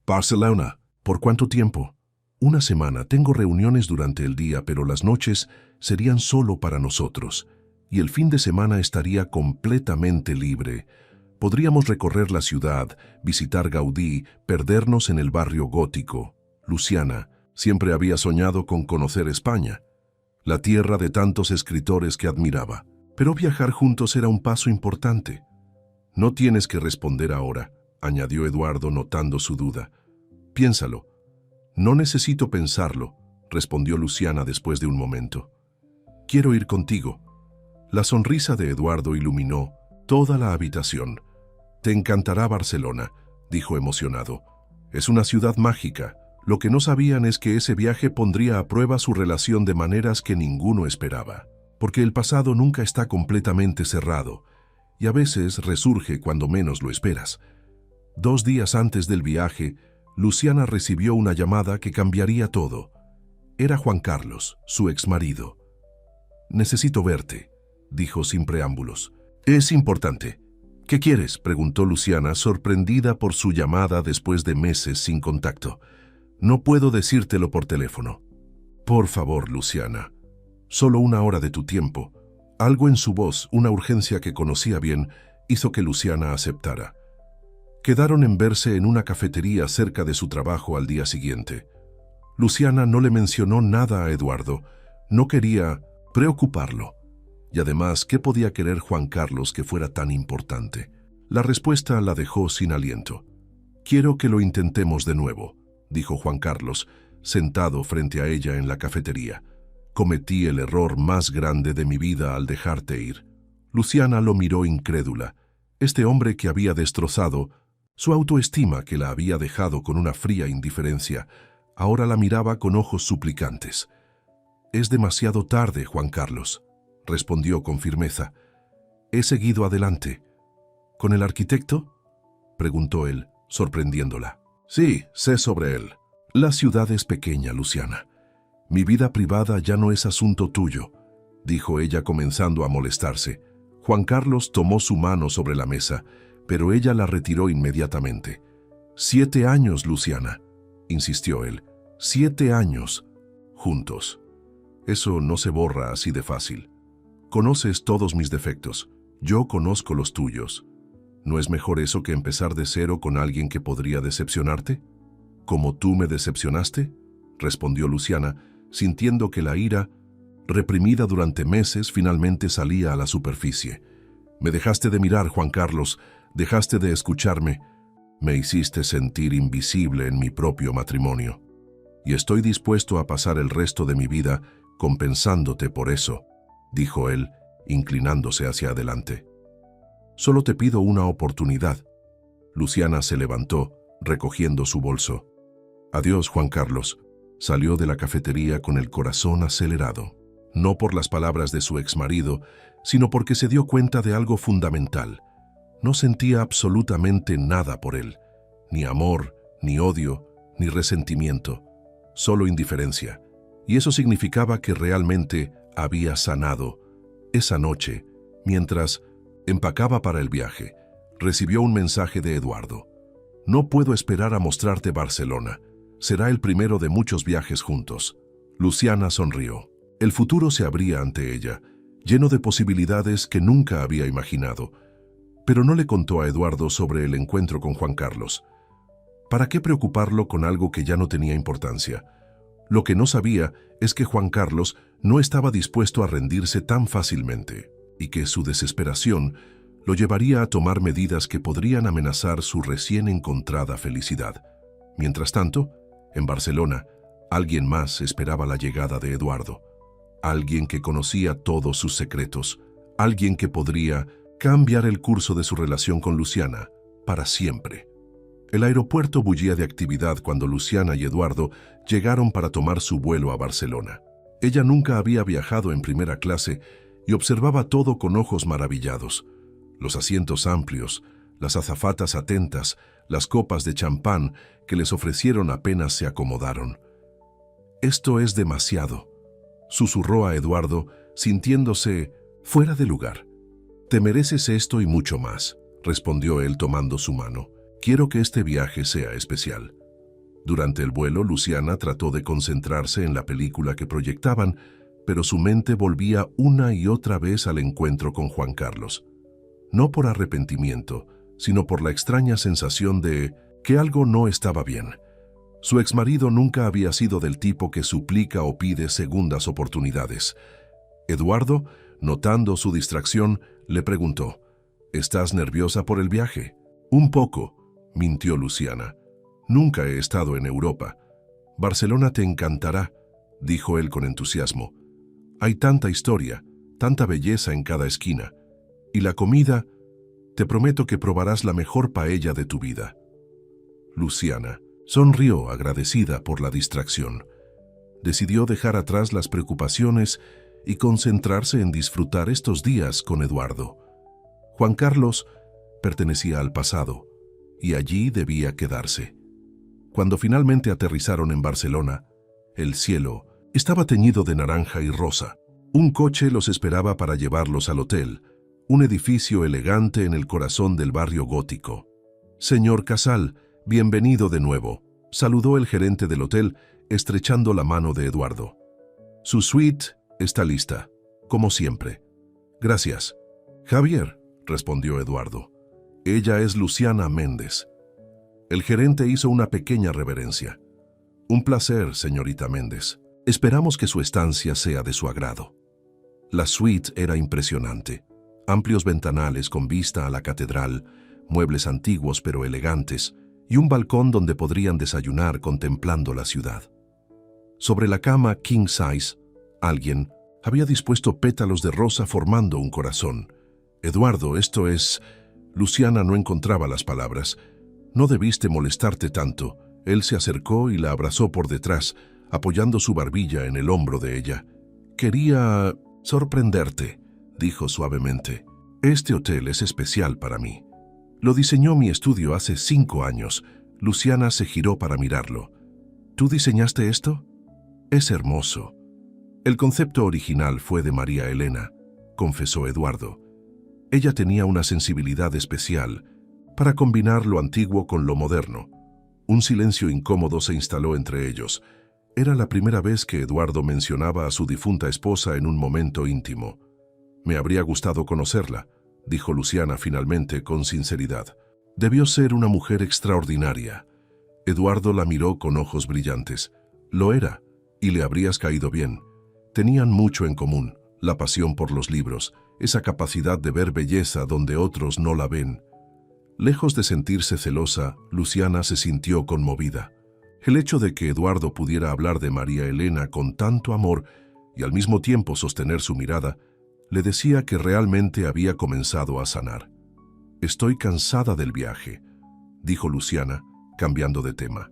Barcelona? ¿Por cuánto tiempo?» «Una semana. Tengo reuniones durante el día, pero las noches serían solo para nosotros, y el fin de semana estaría completamente libre. Podríamos recorrer la ciudad, visitar Gaudí, perdernos en el barrio gótico». Luciana siempre había soñado con conocer España, la tierra de tantos escritores que admiraba. Pero viajar juntos era un paso importante. «No tienes que responder ahora», añadió Eduardo notando su duda. «Piénsalo». «No necesito pensarlo», respondió Luciana después de un momento. Quiero ir contigo. La sonrisa de Eduardo iluminó toda la habitación. Te encantará Barcelona, dijo emocionado. Es una ciudad mágica. Lo que no sabían es que ese viaje pondría a prueba su relación de maneras que ninguno esperaba. Porque el pasado nunca está completamente cerrado, y a veces resurge cuando menos lo esperas. 2 días antes del viaje, Luciana recibió una llamada que cambiaría todo. Era Juan Carlos, su exmarido. «Necesito verte», dijo sin preámbulos. «Es importante». «¿Qué quieres?», preguntó Luciana, sorprendida por su llamada después de meses sin contacto. «No puedo decírtelo por teléfono». «Por favor, Luciana. Solo 1 hora de tu tiempo». Algo en su voz, una urgencia que conocía bien, hizo que Luciana aceptara. Quedaron en verse en una cafetería cerca de su trabajo al día siguiente. Luciana no le mencionó nada a Eduardo. No quería preocuparlo. Y además, ¿qué podía querer Juan Carlos que fuera tan importante? La respuesta la dejó sin aliento. «Quiero que lo intentemos de nuevo», dijo Juan Carlos, sentado frente a ella en la cafetería. «Cometí el error más grande de mi vida al dejarte ir». Luciana lo miró incrédula. Este hombre que había destrozado su autoestima, que la había dejado con una fría indiferencia, ahora la miraba con ojos suplicantes. «Es demasiado tarde, Juan Carlos», respondió con firmeza. «He seguido adelante». «¿Con el arquitecto?», preguntó él, sorprendiéndola. «Sí, sé sobre él. La ciudad es pequeña, Luciana. Mi vida privada ya no es asunto tuyo», dijo ella comenzando a molestarse. Juan Carlos tomó su mano sobre la mesa, pero ella la retiró inmediatamente. «7 años, Luciana», insistió él. «7 años. Juntos. Eso no se borra así de fácil. Conoces todos mis defectos. Yo conozco los tuyos. ¿No es mejor eso que empezar de cero con alguien que podría decepcionarte? ¿Como tú me decepcionaste?», respondió Luciana, sintiendo que la ira, reprimida durante meses, finalmente salía a la superficie. «Me dejaste de mirar, Juan Carlos, dejaste de escucharme, me hiciste sentir invisible en mi propio matrimonio. Y estoy dispuesto a pasar el resto de mi vida compensándote por eso», dijo él, inclinándose hacia adelante. «Solo te pido una oportunidad». Luciana se levantó, recogiendo su bolso. «Adiós, Juan Carlos». Salió de la cafetería con el corazón acelerado, no por las palabras de su exmarido, sino porque se dio cuenta de algo fundamental. No sentía absolutamente nada por él, ni amor, ni odio, ni resentimiento, solo indiferencia. Y eso significaba que realmente había sanado. Esa noche, mientras empacaba para el viaje, recibió un mensaje de Eduardo. «No puedo esperar a mostrarte Barcelona. Será el primero de muchos viajes juntos». Luciana sonrió. El futuro se abría ante ella, lleno de posibilidades que nunca había imaginado. Pero no le contó a Eduardo sobre el encuentro con Juan Carlos. ¿Para qué preocuparlo con algo que ya no tenía importancia? Lo que no sabía es que Juan Carlos no estaba dispuesto a rendirse tan fácilmente, y que su desesperación lo llevaría a tomar medidas que podrían amenazar su recién encontrada felicidad. Mientras tanto, en Barcelona, alguien más esperaba la llegada de Eduardo. Alguien que conocía todos sus secretos. Alguien que podría cambiar el curso de su relación con Luciana para siempre. El aeropuerto bullía de actividad cuando Luciana y Eduardo llegaron para tomar su vuelo a Barcelona. Ella nunca había viajado en primera clase y observaba todo con ojos maravillados. Los asientos amplios, las azafatas atentas, las copas de champán que les ofrecieron apenas se acomodaron. «Esto es demasiado», susurró a Eduardo, sintiéndose fuera de lugar. «Te mereces esto y mucho más», respondió él tomando su mano. «Quiero que este viaje sea especial». Durante el vuelo, Luciana trató de concentrarse en la película que proyectaban, pero su mente volvía una y otra vez al encuentro con Juan Carlos. No por arrepentimiento, sino por la extraña sensación de que algo no estaba bien. Su exmarido nunca había sido del tipo que suplica o pide segundas oportunidades. Eduardo, notando su distracción, le preguntó: «¿Estás nerviosa por el viaje?». «Un poco», mintió Luciana. «Nunca he estado en Europa». «Barcelona te encantará», dijo él con entusiasmo. Hay tanta historia, tanta belleza en cada esquina. Y la comida, te prometo que probarás la mejor paella de tu vida. Luciana sonrió agradecida por la distracción. Decidió dejar atrás las preocupaciones y concentrarse en disfrutar estos días con Eduardo. Juan Carlos pertenecía al pasado y allí debía quedarse. Cuando finalmente aterrizaron en Barcelona, el cielo estaba teñido de naranja y rosa. Un coche los esperaba para llevarlos al hotel, un edificio elegante en el corazón del barrio gótico. Señor Casal, bienvenido de nuevo, saludó el gerente del hotel, estrechando la mano de Eduardo. Su suite está lista, como siempre. Gracias. Javier, respondió Eduardo. Ella es Luciana Méndez. El gerente hizo una pequeña reverencia. Un placer, señorita Méndez. Esperamos que su estancia sea de su agrado. La suite era impresionante. Amplios ventanales con vista a la catedral, muebles antiguos pero elegantes, y un balcón donde podrían desayunar contemplando la ciudad. Sobre la cama king size, alguien había dispuesto pétalos de rosa formando un corazón. Eduardo, esto es... Luciana no encontraba las palabras. No debiste molestarte tanto. Él se acercó y la abrazó por detrás, apoyando su barbilla en el hombro de ella. Quería sorprenderte, dijo suavemente. Este hotel es especial para mí. Lo diseñó mi estudio hace 5 años. Luciana se giró para mirarlo. ¿Tú diseñaste esto? Es hermoso. El concepto original fue de María Elena, confesó Eduardo. Ella tenía una sensibilidad especial para combinar lo antiguo con lo moderno. Un silencio incómodo se instaló entre ellos. Era la primera vez que Eduardo mencionaba a su difunta esposa en un momento íntimo. Me habría gustado conocerla, dijo Luciana finalmente con sinceridad. Debió ser una mujer extraordinaria. Eduardo la miró con ojos brillantes. Lo era, y le habrías caído bien. Tenían mucho en común, la pasión por los libros, esa capacidad de ver belleza donde otros no la ven. Lejos de sentirse celosa, Luciana se sintió conmovida. El hecho de que Eduardo pudiera hablar de María Elena con tanto amor y al mismo tiempo sostener su mirada, le decía que realmente había comenzado a sanar. «Estoy cansada del viaje», dijo Luciana, cambiando de tema.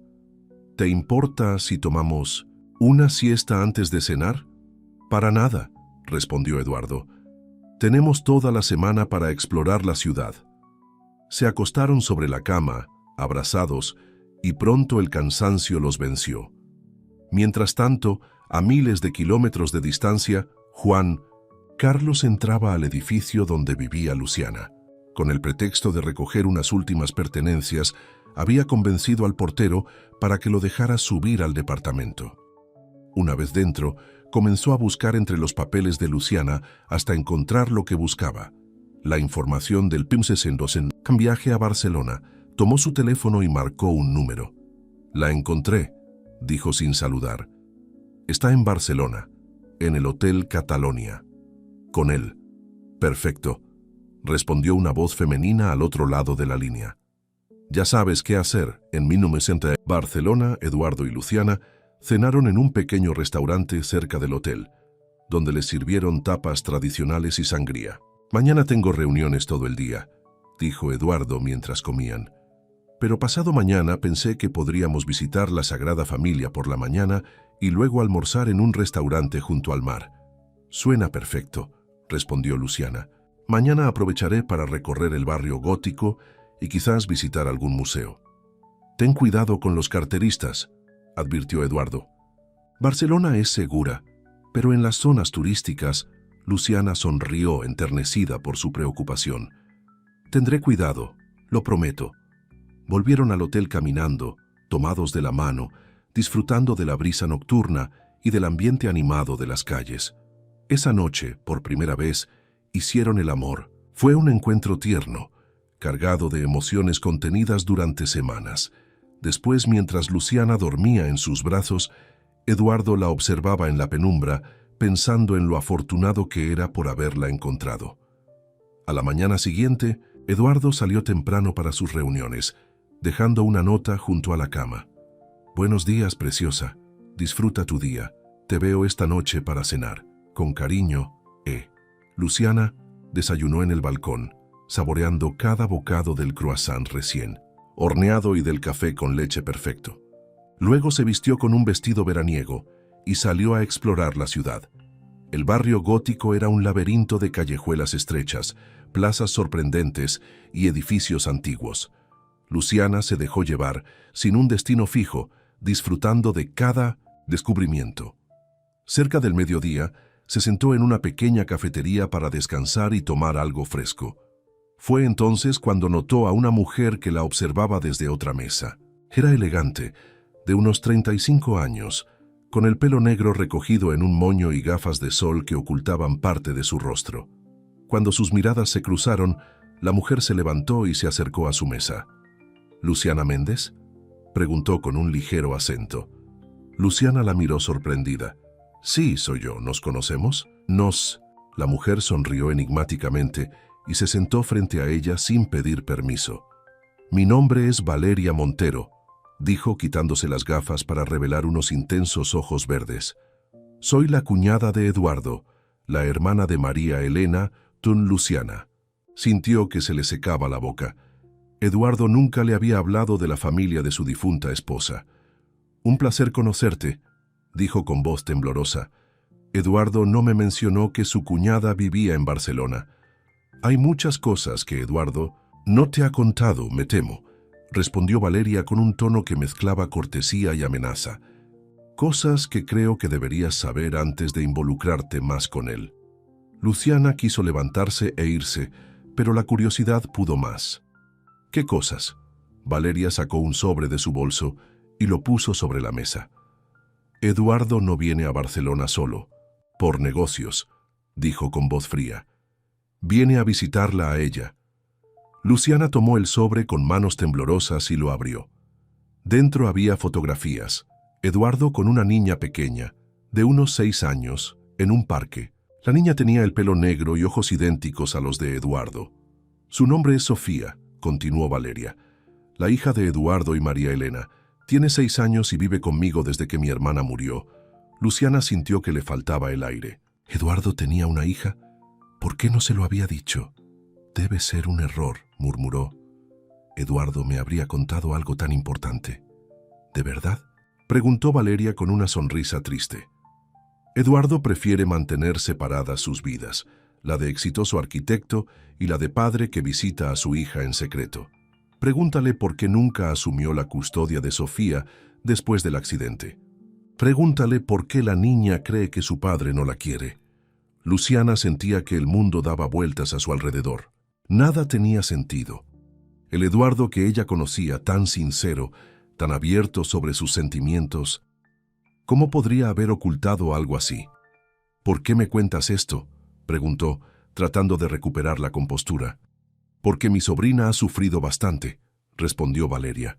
«¿Te importa si tomamos una siesta antes de cenar?» «Para nada», respondió Eduardo. «Tenemos toda la semana para explorar la ciudad». Se acostaron sobre la cama, abrazados, y pronto el cansancio los venció. Mientras tanto, a miles de kilómetros de distancia, Juan Carlos entraba al edificio donde vivía Luciana. Con el pretexto de recoger unas últimas pertenencias, había convencido al portero para que lo dejara subir al departamento. Una vez dentro, comenzó a buscar entre los papeles de Luciana hasta encontrar lo que buscaba. La información del PIM-600 en viaje a Barcelona. Tomó su teléfono y marcó un número. «La encontré», dijo sin saludar. «Está en Barcelona, en el Hotel Catalonia. Con él». «Perfecto», respondió una voz femenina al otro lado de la línea. «Ya sabes qué hacer». En 1900, Barcelona, Eduardo y Luciana cenaron en un pequeño restaurante cerca del hotel, donde les sirvieron tapas tradicionales y sangría. «Mañana tengo reuniones todo el día», dijo Eduardo mientras comían. «Pero pasado mañana pensé que podríamos visitar la Sagrada Familia por la mañana y luego almorzar en un restaurante junto al mar». «Suena perfecto», respondió Luciana. «Mañana aprovecharé para recorrer el barrio gótico y quizás visitar algún museo». «Ten cuidado con los carteristas», advirtió Eduardo. «Barcelona es segura, pero en las zonas turísticas», Luciana sonrió enternecida por su preocupación. «Tendré cuidado, lo prometo». Volvieron al hotel caminando, tomados de la mano, disfrutando de la brisa nocturna y del ambiente animado de las calles. Esa noche, por primera vez, hicieron el amor. Fue un encuentro tierno, cargado de emociones contenidas durante semanas. Después, mientras Luciana dormía en sus brazos, Eduardo la observaba en la penumbra, pensando en lo afortunado que era por haberla encontrado. A la mañana siguiente, Eduardo salió temprano para sus reuniones, dejando una nota junto a la cama. «Buenos días, preciosa. Disfruta tu día», Te veo esta noche para cenar. Con cariño, E. Luciana desayunó en el balcón, saboreando cada bocado del croissant recién horneado y del café con leche perfecto. Luego se vistió con un vestido veraniego y salió a explorar la ciudad. El barrio gótico era un laberinto de callejuelas estrechas, plazas sorprendentes y edificios antiguos. Luciana se dejó llevar, sin un destino fijo, disfrutando de cada descubrimiento. Cerca del mediodía, se sentó en una pequeña cafetería para descansar y tomar algo fresco. Fue entonces cuando notó a una mujer que la observaba desde otra mesa. Era elegante, de unos 35 años, con el pelo negro recogido en un moño y gafas de sol que ocultaban parte de su rostro. Cuando sus miradas se cruzaron, la mujer se levantó y se acercó a su mesa. ¿Luciana Méndez?, preguntó con un ligero acento. Luciana la miró sorprendida. Sí, soy yo. ¿Nos conocemos? La mujer sonrió enigmáticamente y se sentó frente a ella sin pedir permiso. Mi nombre es Valeria Montero, dijo quitándose las gafas para revelar unos intensos ojos verdes. Soy la cuñada de Eduardo, la hermana de María Elena Tun Luciana. Sintió que se le secaba la boca. Eduardo nunca le había hablado de la familia de su difunta esposa. Un placer conocerte, dijo con voz temblorosa. Eduardo no me mencionó que su cuñada vivía en Barcelona. Hay muchas cosas que Eduardo no te ha contado, me temo, respondió Valeria con un tono que mezclaba cortesía y amenaza. Cosas que creo que deberías saber antes de involucrarte más con él. Luciana quiso levantarse e irse, pero la curiosidad pudo más. ¿Qué cosas? Valeria sacó un sobre de su bolso y lo puso sobre la mesa. Eduardo no viene a Barcelona solo, por negocios, dijo con voz fría. Viene a visitarla a ella. Luciana tomó el sobre con manos temblorosas y lo abrió. Dentro había fotografías. Eduardo con una niña pequeña, de unos 6 años, en un parque. La niña tenía el pelo negro y ojos idénticos a los de Eduardo. Su nombre es Sofía, continuó Valeria, la hija de Eduardo y María Elena. Tiene 6 años y vive conmigo desde que mi hermana murió. Luciana sintió que le faltaba el aire. ¿Eduardo tenía una hija? ¿Por qué no se lo había dicho? Debe ser un error, murmuró. Eduardo me habría contado algo tan importante. ¿De verdad?, preguntó Valeria con una sonrisa triste. Eduardo prefiere mantener separadas sus vidas, la de exitoso arquitecto y la de padre que visita a su hija en secreto. Pregúntale por qué nunca asumió la custodia de Sofía después del accidente. Pregúntale por qué la niña cree que su padre no la quiere. Luciana sentía que el mundo daba vueltas a su alrededor. Nada tenía sentido. El Eduardo que ella conocía, tan sincero, tan abierto sobre sus sentimientos, ¿cómo podría haber ocultado algo así? ¿Por qué me cuentas esto?, preguntó, tratando de recuperar la compostura. Porque mi sobrina ha sufrido bastante, respondió Valeria.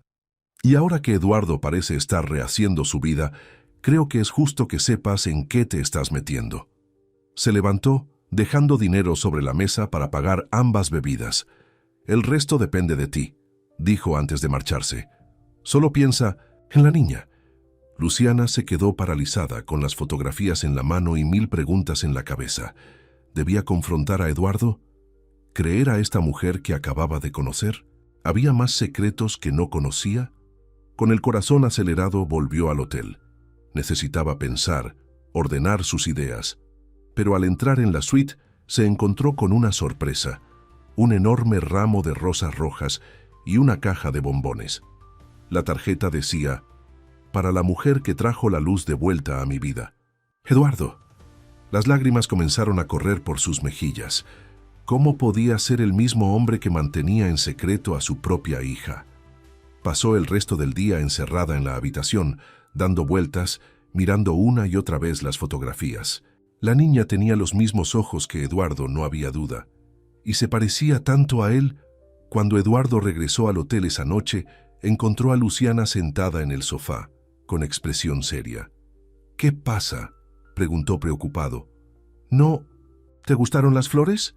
Y ahora que Eduardo parece estar rehaciendo su vida, creo que es justo que sepas en qué te estás metiendo. Se levantó, dejando dinero sobre la mesa para pagar ambas bebidas. El resto depende de ti, dijo antes de marcharse. Solo piensa en la niña. Luciana se quedó paralizada con las fotografías en la mano y 1000 preguntas en la cabeza. ¿Debía confrontar a Eduardo? ¿Creer a esta mujer que acababa de conocer? ¿Había más secretos que no conocía? Con el corazón acelerado volvió al hotel. Necesitaba pensar, ordenar sus ideas. Pero al entrar en la suite se encontró con una sorpresa. Un enorme ramo de rosas rojas y una caja de bombones. La tarjeta decía: para la mujer que trajo la luz de vuelta a mi vida. Eduardo. Las lágrimas comenzaron a correr por sus mejillas. ¿Cómo podía ser el mismo hombre que mantenía en secreto a su propia hija? Pasó el resto del día encerrada en la habitación, dando vueltas, mirando una y otra vez las fotografías. La niña tenía los mismos ojos que Eduardo, no había duda. Y se parecía tanto a él. Cuando Eduardo regresó al hotel esa noche, encontró a Luciana sentada en el sofá, con expresión seria. ¿Qué pasa?, preguntó preocupado. ¿No te gustaron las flores?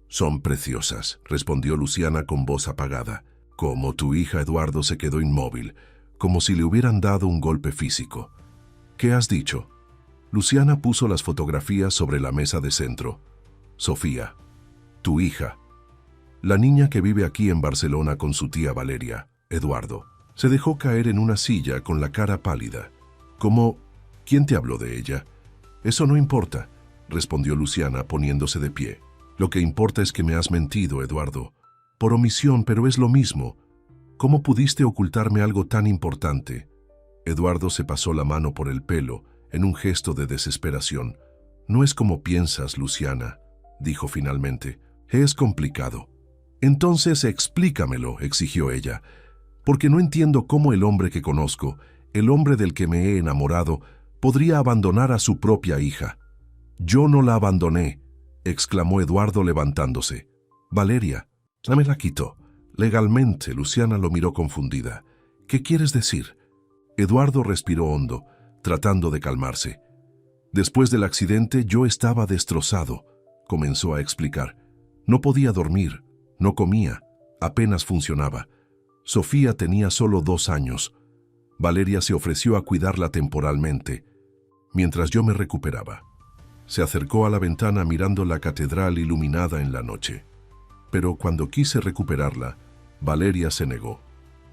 Son preciosas, respondió Luciana con voz apagada. Como tu hija. Eduardo se quedó inmóvil, como si le hubieran dado un golpe físico. ¿Qué has dicho? Luciana puso las fotografías sobre la mesa de centro. Sofía, tu hija. La niña que vive aquí en Barcelona con su tía Valeria, Eduardo. Se dejó caer en una silla con la cara pálida. Como, ¿quién te habló de ella? Eso no importa, respondió Luciana poniéndose de pie. Lo que importa es que me has mentido, Eduardo. Por omisión, pero es lo mismo. ¿Cómo pudiste ocultarme algo tan importante? Eduardo se pasó la mano por el pelo, en un gesto de desesperación. No es como piensas, Luciana, dijo finalmente. Es complicado. Entonces explícamelo, exigió ella, porque no entiendo cómo el hombre que conozco, el hombre del que me he enamorado, podría abandonar a su propia hija. Yo no la abandoné, exclamó Eduardo levantándose. Valeria, no me la quitó. Legalmente, Luciana lo miró confundida. ¿Qué quieres decir? Eduardo respiró hondo, tratando de calmarse. Después del accidente yo estaba destrozado, comenzó a explicar. No podía dormir, no comía, apenas funcionaba. Sofía tenía solo 2 años. Valeria se ofreció a cuidarla temporalmente, mientras yo me recuperaba. Se acercó a la ventana mirando la catedral iluminada en la noche. Pero cuando quise recuperarla, Valeria se negó.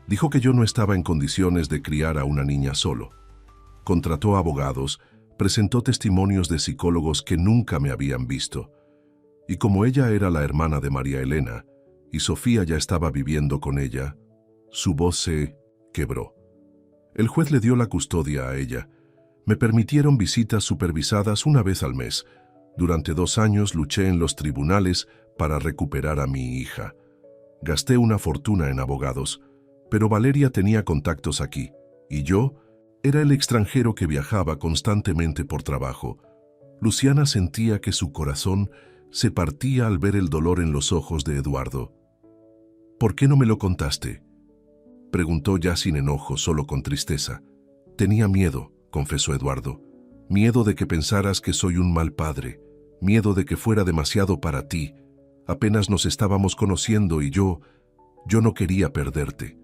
Dijo que yo no estaba en condiciones de criar a una niña solo. Contrató abogados, presentó testimonios de psicólogos que nunca me habían visto. Y como ella era la hermana de María Elena, y Sofía ya estaba viviendo con ella, su voz se quebró. El juez le dio la custodia a ella. Me permitieron visitas supervisadas una vez al mes. Durante 2 años luché en los tribunales para recuperar a mi hija. Gasté una fortuna en abogados, pero Valeria tenía contactos aquí, y yo era el extranjero que viajaba constantemente por trabajo. Luciana sentía que su corazón se partía al ver el dolor en los ojos de Eduardo. ¿Por qué no me lo contaste?, preguntó ya sin enojo, solo con tristeza. Tenía miedo, confesó Eduardo. Miedo de que pensaras que soy un mal padre. Miedo de que fuera demasiado para ti. Apenas nos estábamos conociendo y yo no quería perderte.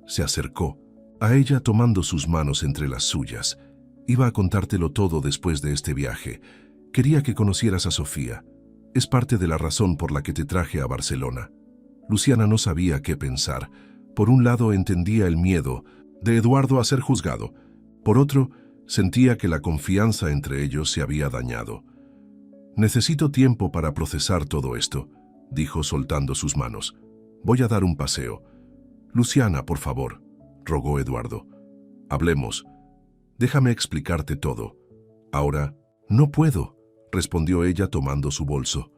Se acercó, a ella tomando sus manos entre las suyas. Iba a contártelo todo después de este viaje. Quería que conocieras a Sofía. Es parte de la razón por la que te traje a Barcelona. Luciana no sabía qué pensar. Por un lado entendía el miedo de Eduardo a ser juzgado. Por otro, sentía que la confianza entre ellos se había dañado. Necesito tiempo para procesar todo esto, dijo soltando sus manos. Voy a dar un paseo. Luciana, por favor, rogó Eduardo. Hablemos. Déjame explicarte todo. Ahora, no puedo, respondió ella tomando su bolso.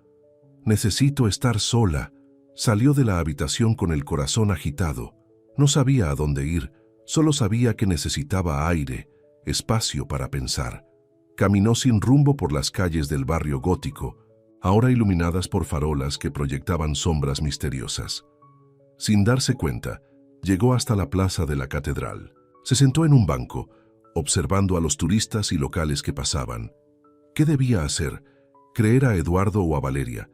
Necesito estar sola. Salió de la habitación con el corazón agitado. No sabía a dónde ir, solo sabía que necesitaba aire, espacio para pensar. Caminó sin rumbo por las calles del barrio gótico, ahora iluminadas por farolas que proyectaban sombras misteriosas. Sin darse cuenta, llegó hasta la plaza de la catedral. Se sentó en un banco, observando a los turistas y locales que pasaban. ¿Qué debía hacer? ¿Creer a Eduardo o a Valeria?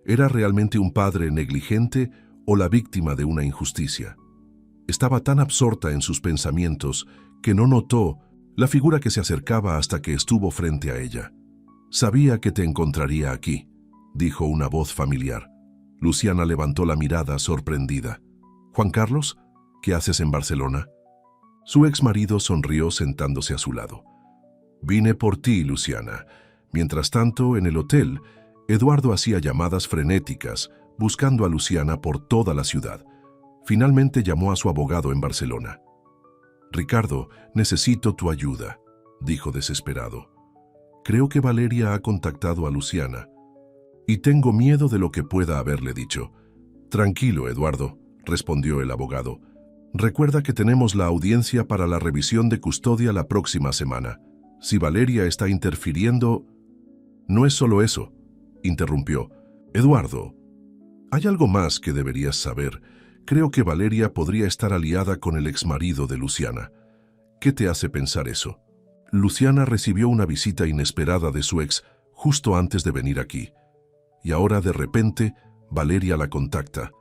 ¿Era realmente un padre negligente o la víctima de una injusticia? Estaba tan absorta en sus pensamientos que no notó la figura que se acercaba hasta que estuvo frente a ella. «Sabía que te encontraría aquí», dijo una voz familiar. Luciana levantó la mirada sorprendida. «¿Juan Carlos? ¿Qué haces en Barcelona?» Su exmarido sonrió sentándose a su lado. «Vine por ti, Luciana». Mientras tanto, en el hotel, Eduardo hacía llamadas frenéticas, buscando a Luciana por toda la ciudad. Finalmente llamó a su abogado en Barcelona. «Ricardo, necesito tu ayuda», dijo desesperado. «Creo que Valeria ha contactado a Luciana y tengo miedo de lo que pueda haberle dicho». «Tranquilo, Eduardo», respondió el abogado. «Recuerda que tenemos la audiencia para la revisión de custodia la próxima semana. Si Valeria está interfiriendo...» «No es solo eso», interrumpió. «Eduardo, hay algo más que deberías saber. Creo que Valeria podría estar aliada con el exmarido de Luciana». «¿Qué te hace pensar eso?» «Luciana recibió una visita inesperada de su ex justo antes de venir aquí. Y ahora, de repente, Valeria la contacta.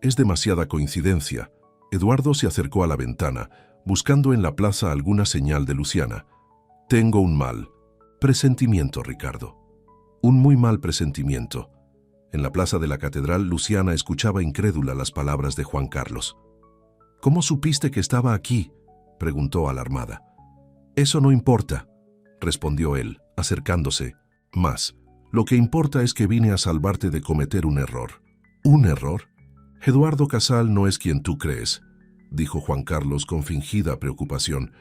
Es demasiada coincidencia». Eduardo se acercó a la ventana, buscando en la plaza alguna señal de Luciana. «Tengo un mal Presentimiento, Ricardo. Un muy mal presentimiento. En la plaza de la catedral, Luciana escuchaba incrédula las palabras de Juan Carlos. «¿Cómo supiste que estaba aquí?», preguntó alarmada. «Eso no importa», respondió él, acercándose. «Más, lo que importa es que vine a salvarte de cometer un error». «¿Un error? Eduardo Casal no es quien tú crees», dijo Juan Carlos con fingida preocupación.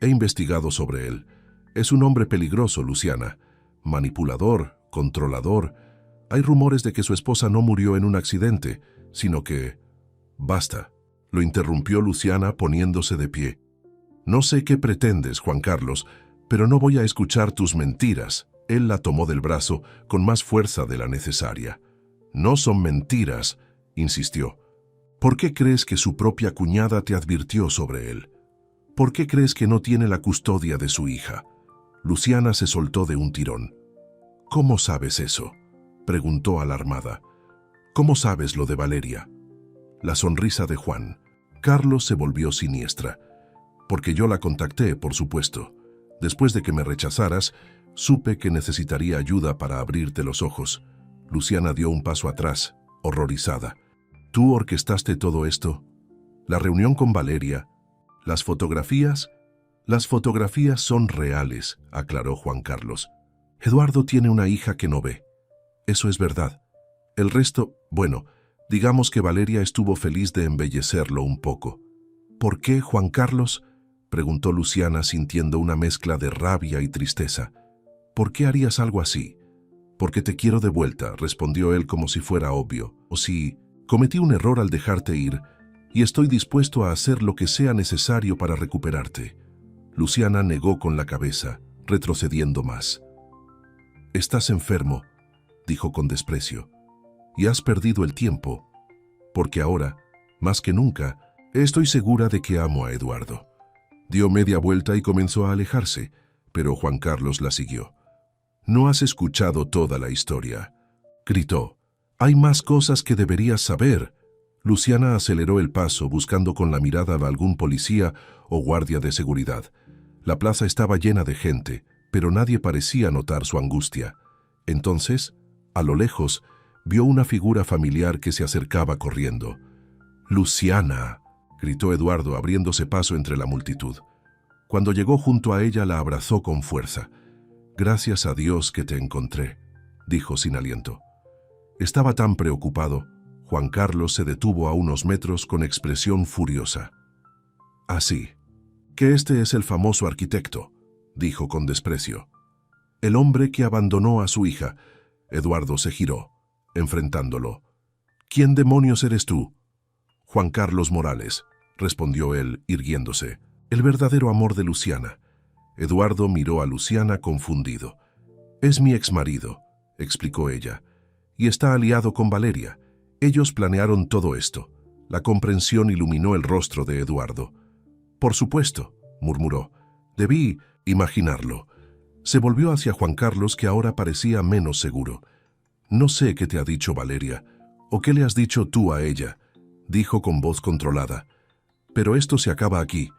«He investigado sobre él. Es un hombre peligroso, Luciana. Manipulador, controlador. Hay rumores de que su esposa no murió en un accidente, sino que...» «Basta», lo interrumpió Luciana poniéndose de pie. «No sé qué pretendes, Juan Carlos, pero no voy a escuchar tus mentiras». Él la tomó del brazo con más fuerza de la necesaria. «No son mentiras», insistió. «¿Por qué crees que su propia cuñada te advirtió sobre él? ¿Por qué crees que no tiene la custodia de su hija?» Luciana se soltó de un tirón. «¿Cómo sabes eso?», preguntó alarmada. «¿Cómo sabes lo de Valeria?». La sonrisa de Juan Carlos se volvió siniestra. «Porque yo la contacté, por supuesto. Después de que me rechazaras, supe que necesitaría ayuda para abrirte los ojos». Luciana dio un paso atrás, horrorizada. «¿Tú orquestaste todo esto? ¿La reunión con Valeria? ¿Las fotografías?» «Las fotografías son reales», aclaró Juan Carlos. «Eduardo tiene una hija que no ve. Eso es verdad. El resto, bueno, digamos que Valeria estuvo feliz de embellecerlo un poco». «¿Por qué, Juan Carlos?», preguntó Luciana sintiendo una mezcla de rabia y tristeza. «¿Por qué harías algo así?». «Porque te quiero de vuelta», respondió él como si fuera obvio. «O si cometí un error al dejarte ir y estoy dispuesto a hacer lo que sea necesario para recuperarte». Luciana negó con la cabeza, retrocediendo más. «Estás enfermo», dijo con desprecio, «y has perdido el tiempo, porque ahora, más que nunca, estoy segura de que amo a Eduardo». Dio media vuelta y comenzó a alejarse, pero Juan Carlos la siguió. «No has escuchado toda la historia», gritó. «Hay más cosas que deberías saber». Luciana aceleró el paso buscando con la mirada a algún policía o guardia de seguridad. La plaza estaba llena de gente, pero nadie parecía notar su angustia. Entonces, a lo lejos, vio una figura familiar que se acercaba corriendo. «¡Luciana!», gritó Eduardo abriéndose paso entre la multitud. Cuando llegó junto a ella la abrazó con fuerza. «Gracias a Dios que te encontré», dijo sin aliento. Estaba tan preocupado. Juan Carlos se detuvo a unos metros con expresión furiosa. «Así que este es el famoso arquitecto», dijo con desprecio. «El hombre que abandonó a su hija». Eduardo se giró, enfrentándolo. «¿Quién demonios eres tú?». «Juan Carlos Morales», respondió él, irguiéndose. «El verdadero amor de Luciana». Eduardo miró a Luciana confundido. «Es mi exmarido», explicó ella, «y está aliado con Valeria. Ellos planearon todo esto». La comprensión iluminó el rostro de Eduardo. «Por supuesto», murmuró. «Debí imaginarlo». Se volvió hacia Juan Carlos, que ahora parecía menos seguro. «No sé qué te ha dicho Valeria, o qué le has dicho tú a ella», dijo con voz controlada. «Pero esto se acaba aquí.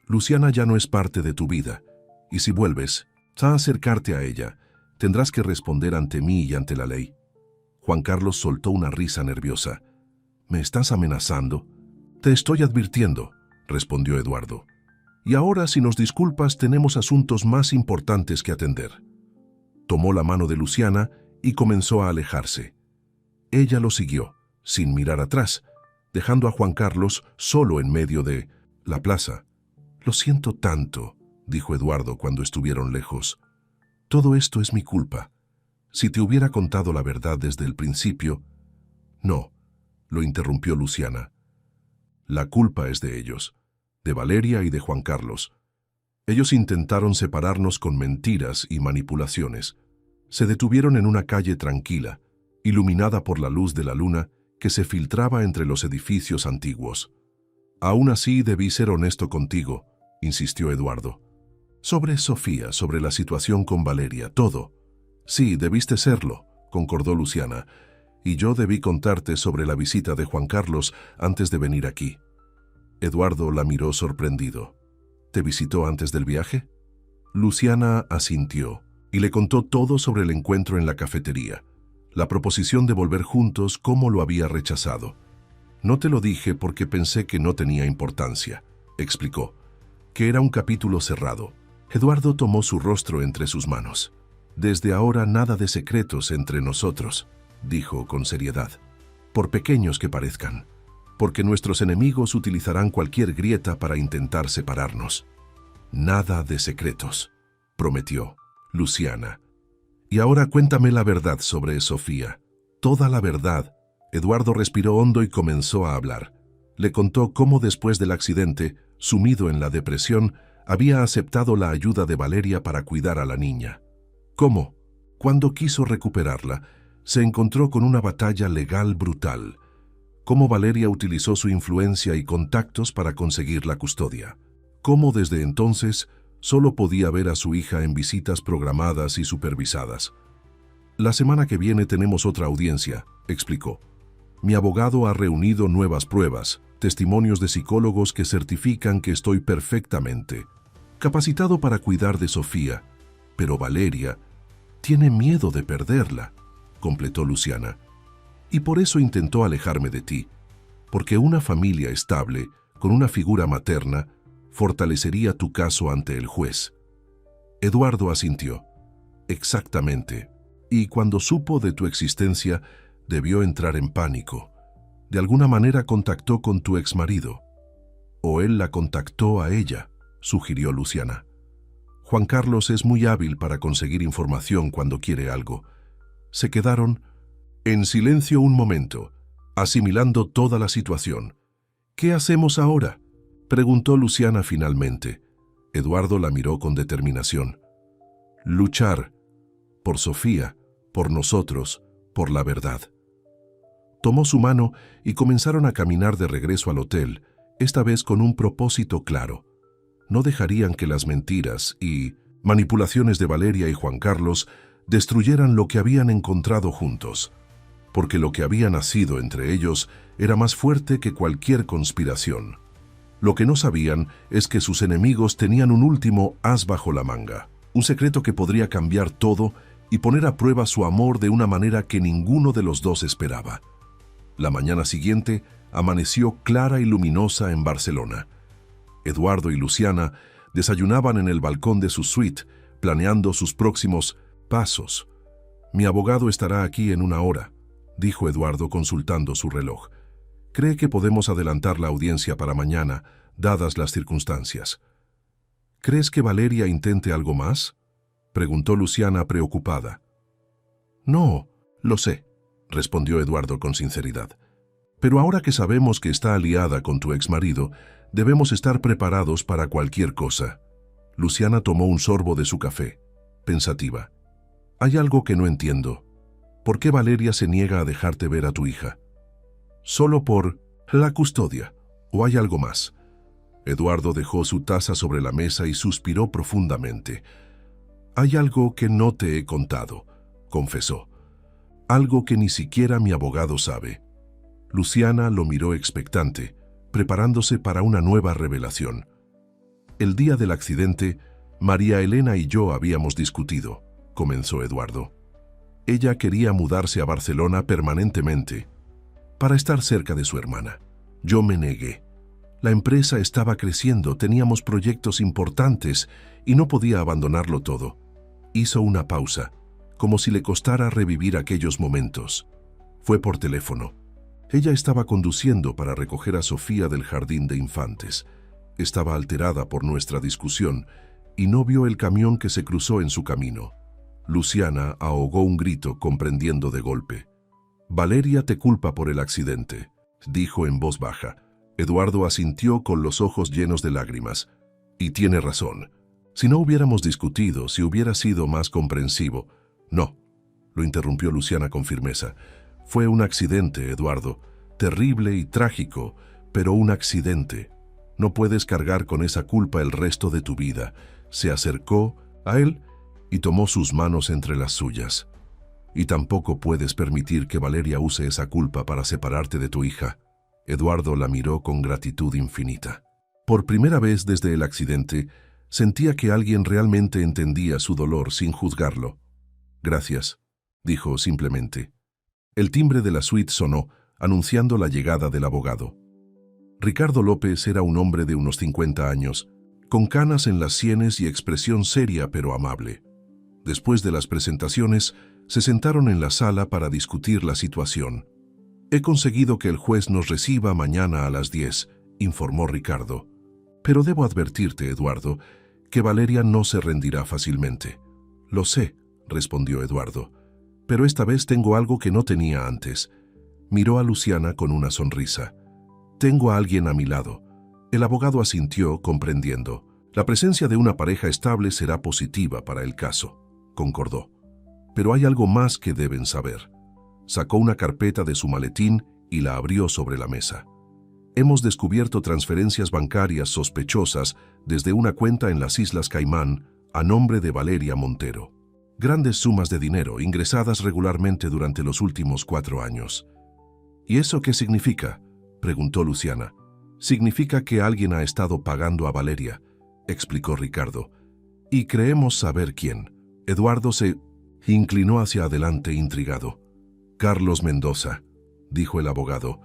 Luciana ya no es parte de tu vida, y si vuelves a acercarte a ella, tendrás que responder ante mí y ante la ley». Juan Carlos soltó una risa nerviosa. «¿Me estás amenazando?». «Te estoy advirtiendo», respondió Eduardo. «Y ahora, si nos disculpas, tenemos asuntos más importantes que atender». Tomó la mano de Luciana y comenzó a alejarse. Ella lo siguió, sin mirar atrás, dejando a Juan Carlos solo en medio de la plaza. «Lo siento tanto», dijo Eduardo cuando estuvieron lejos. «Todo esto es mi culpa. Si te hubiera contado la verdad desde el principio...». «No», lo interrumpió Luciana. «La culpa es de ellos, de Valeria y de Juan Carlos. Ellos intentaron separarnos con mentiras y manipulaciones. Se detuvieron en una calle tranquila, iluminada por la luz de la luna que se filtraba entre los edificios antiguos. Aún así debí ser honesto contigo», insistió Eduardo. «Sobre Sofía, sobre la situación con Valeria, todo». «Sí, debiste serlo», concordó Luciana. «Y yo debí contarte sobre la visita de Juan Carlos antes de venir aquí». Eduardo la miró sorprendido. «¿Te visitó antes del viaje?». Luciana asintió y le contó todo sobre el encuentro en la cafetería, la proposición de volver juntos, cómo lo había rechazado. No te lo dije porque pensé que no tenía importancia, explicó, que era un capítulo cerrado. Eduardo tomó su rostro entre sus manos. Desde ahora nada de secretos entre nosotros, dijo con seriedad, por pequeños que parezcan, porque nuestros enemigos utilizarán cualquier grieta para intentar separarnos. Nada de secretos, prometió Luciana. Y ahora cuéntame la verdad sobre Sofía. Toda la verdad. Eduardo respiró hondo y comenzó a hablar. Le contó cómo después del accidente, sumido en la depresión, había aceptado la ayuda de Valeria para cuidar a la niña. Cómo, cuando quiso recuperarla, se encontró con una batalla legal brutal. Cómo Valeria utilizó su influencia y contactos para conseguir la custodia. Cómo desde entonces solo podía ver a su hija en visitas programadas y supervisadas. La semana que viene tenemos otra audiencia, explicó. Mi abogado ha reunido nuevas pruebas, testimonios de psicólogos que certifican que estoy perfectamente capacitado para cuidar de Sofía, pero Valeria tiene miedo de perderla, completó Luciana, y por eso intentó alejarme de ti, porque una familia estable, con una figura materna, fortalecería tu caso ante el juez. Eduardo asintió. Exactamente. Y cuando supo de tu existencia, debió entrar en pánico. De alguna manera contactó con tu exmarido. O él la contactó a ella, sugirió Luciana. Juan Carlos es muy hábil para conseguir información cuando quiere algo. Se quedaron en silencio un momento, asimilando toda la situación. ¿Qué hacemos ahora?, preguntó Luciana finalmente. Eduardo la miró con determinación. Luchar. Por Sofía, por nosotros, por la verdad. Tomó su mano y comenzaron a caminar de regreso al hotel, esta vez con un propósito claro. No dejarían que las mentiras y manipulaciones de Valeria y Juan Carlos destruyeran lo que habían encontrado juntos, porque lo que había nacido entre ellos era más fuerte que cualquier conspiración. Lo que no sabían es que sus enemigos tenían un último as bajo la manga, un secreto que podría cambiar todo y poner a prueba su amor de una manera que ninguno de los dos esperaba. La mañana siguiente amaneció clara y luminosa en Barcelona. Eduardo y Luciana desayunaban en el balcón de su suite, planeando sus próximos pasos. Mi abogado estará aquí en 1 hora, dijo Eduardo consultando su reloj. ¿Cree que podemos adelantar la audiencia para mañana, dadas las circunstancias? ¿Crees que Valeria intente algo más?, preguntó Luciana preocupada. No, lo sé, respondió Eduardo con sinceridad. Pero ahora que sabemos que está aliada con tu exmarido, debemos estar preparados para cualquier cosa. Luciana tomó un sorbo de su café, pensativa. Hay algo que no entiendo. ¿Por qué Valeria se niega a dejarte ver a tu hija? ¿Solo por la custodia o hay algo más? Eduardo dejó su taza sobre la mesa y suspiró profundamente. Hay algo que no te he contado, confesó. Algo que ni siquiera mi abogado sabe. Luciana lo miró expectante, preparándose para una nueva revelación. El día del accidente, María Elena y yo habíamos discutido, comenzó Eduardo. Ella quería mudarse a Barcelona permanentemente, para estar cerca de su hermana. Yo me negué. La empresa estaba creciendo, teníamos proyectos importantes y no podía abandonarlo todo. Hizo una pausa, como si le costara revivir aquellos momentos. Fue por teléfono. Ella estaba conduciendo para recoger a Sofía del jardín de infantes. Estaba alterada por nuestra discusión y no vio el camión que se cruzó en su camino. Luciana ahogó un grito comprendiendo de golpe. Valeria te culpa por el accidente, dijo en voz baja. Eduardo asintió con los ojos llenos de lágrimas. Y tiene razón. Si no hubiéramos discutido, si hubiera sido más comprensivo. No, lo interrumpió Luciana con firmeza. Fue un accidente, Eduardo. Terrible y trágico, pero un accidente. No puedes cargar con esa culpa el resto de tu vida. Se acercó a él y tomó sus manos entre las suyas. Y tampoco puedes permitir que Valeria use esa culpa para separarte de tu hija. Eduardo la miró con gratitud infinita. Por primera vez desde el accidente, Sentía que alguien realmente entendía su dolor sin juzgarlo. «Gracias», dijo simplemente. El timbre de la suite sonó, anunciando la llegada del abogado. Ricardo López era un hombre de unos 50 años, con canas en las sienes y expresión seria pero amable. Después de las presentaciones, se sentaron en la sala para discutir la situación. «He conseguido que el juez nos reciba mañana a las 10», informó Ricardo. «Pero debo advertirte, Eduardo, que Valeria no se rendirá fácilmente». «Lo sé», respondió Eduardo, «pero esta vez tengo algo que no tenía antes». Miró a Luciana con una sonrisa. «Tengo a alguien a mi lado». El abogado asintió, comprendiendo. «La presencia de una pareja estable será positiva para el caso», concordó. «Pero hay algo más que deben saber». Sacó una carpeta de su maletín y la abrió sobre la mesa. «Hemos descubierto transferencias bancarias sospechosas desde una cuenta en las Islas Caimán a nombre de Valeria Montero. Grandes sumas de dinero ingresadas regularmente durante los últimos 4 años». «¿Y eso qué significa?», preguntó Luciana. «Significa que alguien ha estado pagando a Valeria», explicó Ricardo. «Y creemos saber quién». Eduardo se inclinó hacia adelante intrigado. «Carlos Mendoza», dijo el abogado,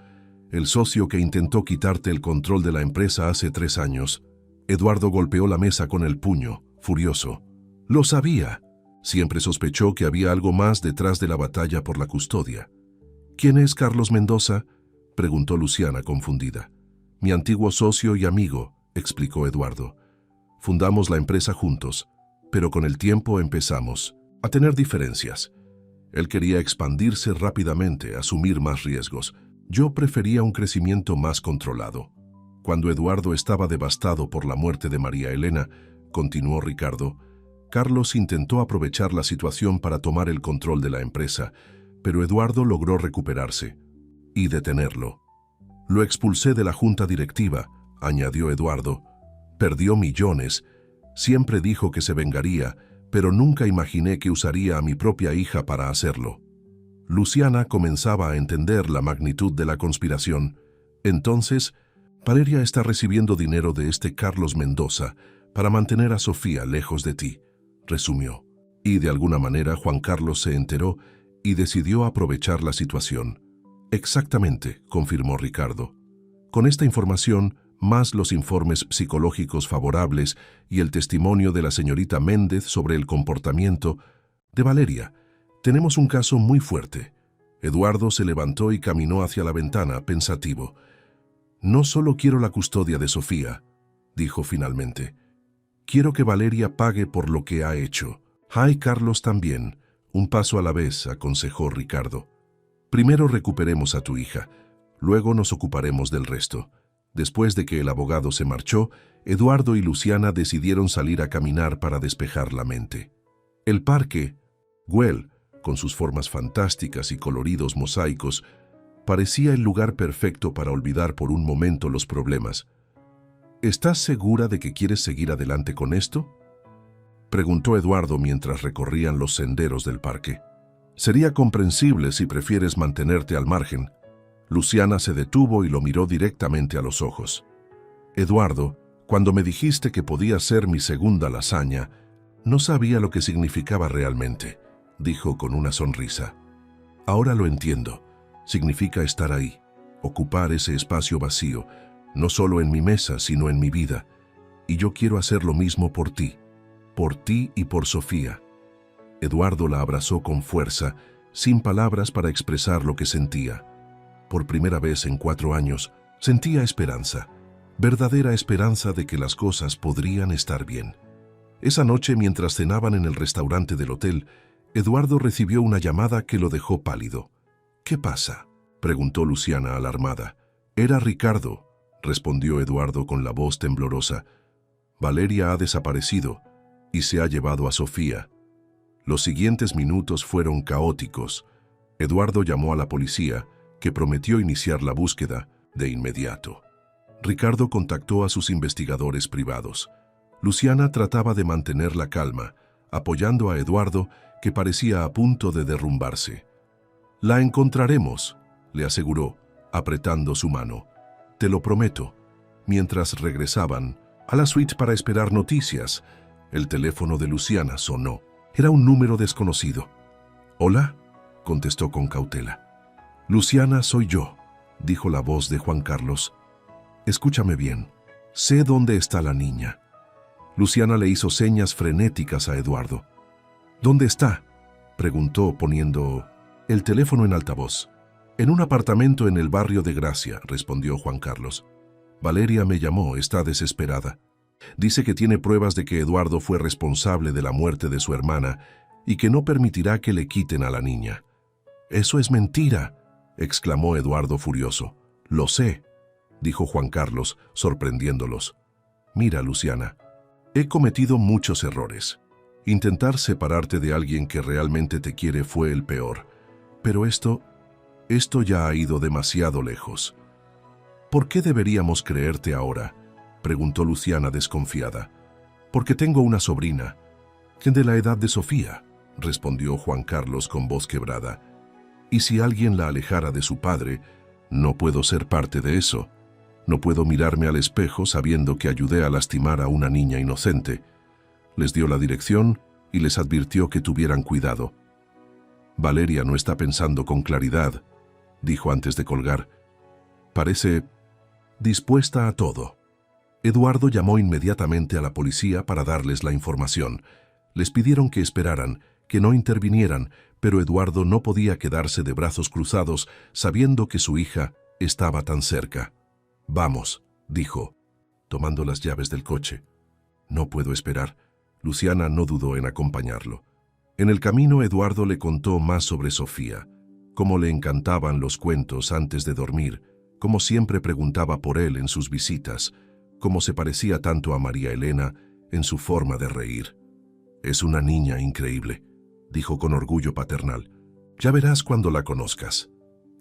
«el socio que intentó quitarte el control de la empresa hace 3 años». Eduardo golpeó la mesa con el puño, furioso. «Lo sabía. Siempre sospechó que había algo más detrás de la batalla por la custodia». «¿Quién es Carlos Mendoza?», preguntó Luciana confundida. «Mi antiguo socio y amigo», explicó Eduardo. «Fundamos la empresa juntos, pero con el tiempo empezamos a tener diferencias. Él quería expandirse rápidamente, asumir más riesgos. Yo prefería un crecimiento más controlado. Cuando Eduardo estaba devastado por la muerte de María Elena», continuó Ricardo, «Carlos intentó aprovechar la situación para tomar el control de la empresa, pero Eduardo logró recuperarse y detenerlo. Lo expulsé de la junta directiva», añadió Eduardo. «Perdió millones. Siempre dijo que se vengaría, pero nunca imaginé que usaría a mi propia hija para hacerlo». Luciana comenzaba a entender la magnitud de la conspiración. «Entonces, Valeria está recibiendo dinero de este Carlos Mendoza para mantener a Sofía lejos de ti», resumió. «Y de alguna manera Juan Carlos se enteró y decidió aprovechar la situación». «Exactamente», confirmó Ricardo. «Con esta información, más los informes psicológicos favorables y el testimonio de la señorita Méndez sobre el comportamiento de Valeria, tenemos un caso muy fuerte». Eduardo se levantó y caminó hacia la ventana, pensativo. «No solo quiero la custodia de Sofía», dijo finalmente. «Quiero que Valeria pague por lo que ha hecho. Ay, Carlos también. Un paso a la vez», aconsejó Ricardo. «Primero recuperemos a tu hija, luego nos ocuparemos del resto». Después de que el abogado se marchó, Eduardo y Luciana decidieron salir a caminar para despejar la mente. El parque, Güell, con sus formas fantásticas y coloridos mosaicos, parecía el lugar perfecto para olvidar por un momento los problemas. «¿Estás segura de que quieres seguir adelante con esto?», preguntó Eduardo mientras recorrían los senderos del parque. «Sería comprensible si prefieres mantenerte al margen». Luciana se detuvo y lo miró directamente a los ojos. «Eduardo, cuando me dijiste que podía ser mi segunda lasaña, no sabía lo que significaba realmente», dijo con una sonrisa. «Ahora lo entiendo. Significa estar ahí, ocupar ese espacio vacío, no solo en mi mesa, sino en mi vida. Y yo quiero hacer lo mismo por ti y por Sofía». Eduardo la abrazó con fuerza, sin palabras para expresar lo que sentía. Por primera vez en 4 años, sentía esperanza, verdadera esperanza de que las cosas podrían estar bien. Esa noche, mientras cenaban en el restaurante del hotel, Eduardo recibió una llamada que lo dejó pálido. «¿Qué pasa?», preguntó Luciana alarmada. «Era Ricardo», respondió Eduardo con la voz temblorosa. «Valeria ha desaparecido y se ha llevado a Sofía». Los siguientes minutos fueron caóticos. Eduardo llamó a la policía, que prometió iniciar la búsqueda de inmediato. Ricardo contactó a sus investigadores privados. Luciana trataba de mantener la calma, apoyando a Eduardo, que parecía a punto de derrumbarse. «La encontraremos», le aseguró, apretando su mano. «Te lo prometo». Mientras regresaban, a la suite para esperar noticias. El teléfono de Luciana sonó. Era un número desconocido. «¿Hola?», contestó con cautela. «Luciana, soy yo», dijo la voz de Juan Carlos. «Escúchame bien. Sé dónde está la niña». Luciana le hizo señas frenéticas a Eduardo. «¿Dónde está?», preguntó poniendo el teléfono en altavoz. «En un apartamento en el barrio de Gracia», respondió Juan Carlos. «Valeria me llamó, está desesperada. Dice que tiene pruebas de que Eduardo fue responsable de la muerte de su hermana y que no permitirá que le quiten a la niña». «Eso es mentira», exclamó Eduardo furioso. «Lo sé», dijo Juan Carlos, sorprendiéndolos. «Mira, Luciana, he cometido muchos errores. Intentar separarte de alguien que realmente te quiere fue el peor. Pero esto ya ha ido demasiado lejos». «¿Por qué deberíamos creerte ahora?», preguntó Luciana desconfiada. «Porque tengo una sobrina, de la edad de Sofía», respondió Juan Carlos con voz quebrada. «Y si alguien la alejara de su padre, no puedo ser parte de eso. No puedo mirarme al espejo sabiendo que ayudé a lastimar a una niña inocente». Les dio la dirección y les advirtió que tuvieran cuidado. «Valeria no está pensando con claridad», dijo antes de colgar. «Parece dispuesta a todo». Eduardo llamó inmediatamente a la policía para darles la información. Les pidieron que esperaran, que no intervinieran, pero Eduardo no podía quedarse de brazos cruzados sabiendo que su hija estaba tan cerca. «Vamos», dijo, tomando las llaves del coche. «No puedo esperar». Luciana no dudó en acompañarlo. En el camino Eduardo le contó más sobre Sofía, cómo le encantaban los cuentos antes de dormir, cómo siempre preguntaba por él en sus visitas, cómo se parecía tanto a María Elena en su forma de reír. «Es una niña increíble», dijo con orgullo paternal. «Ya verás cuando la conozcas».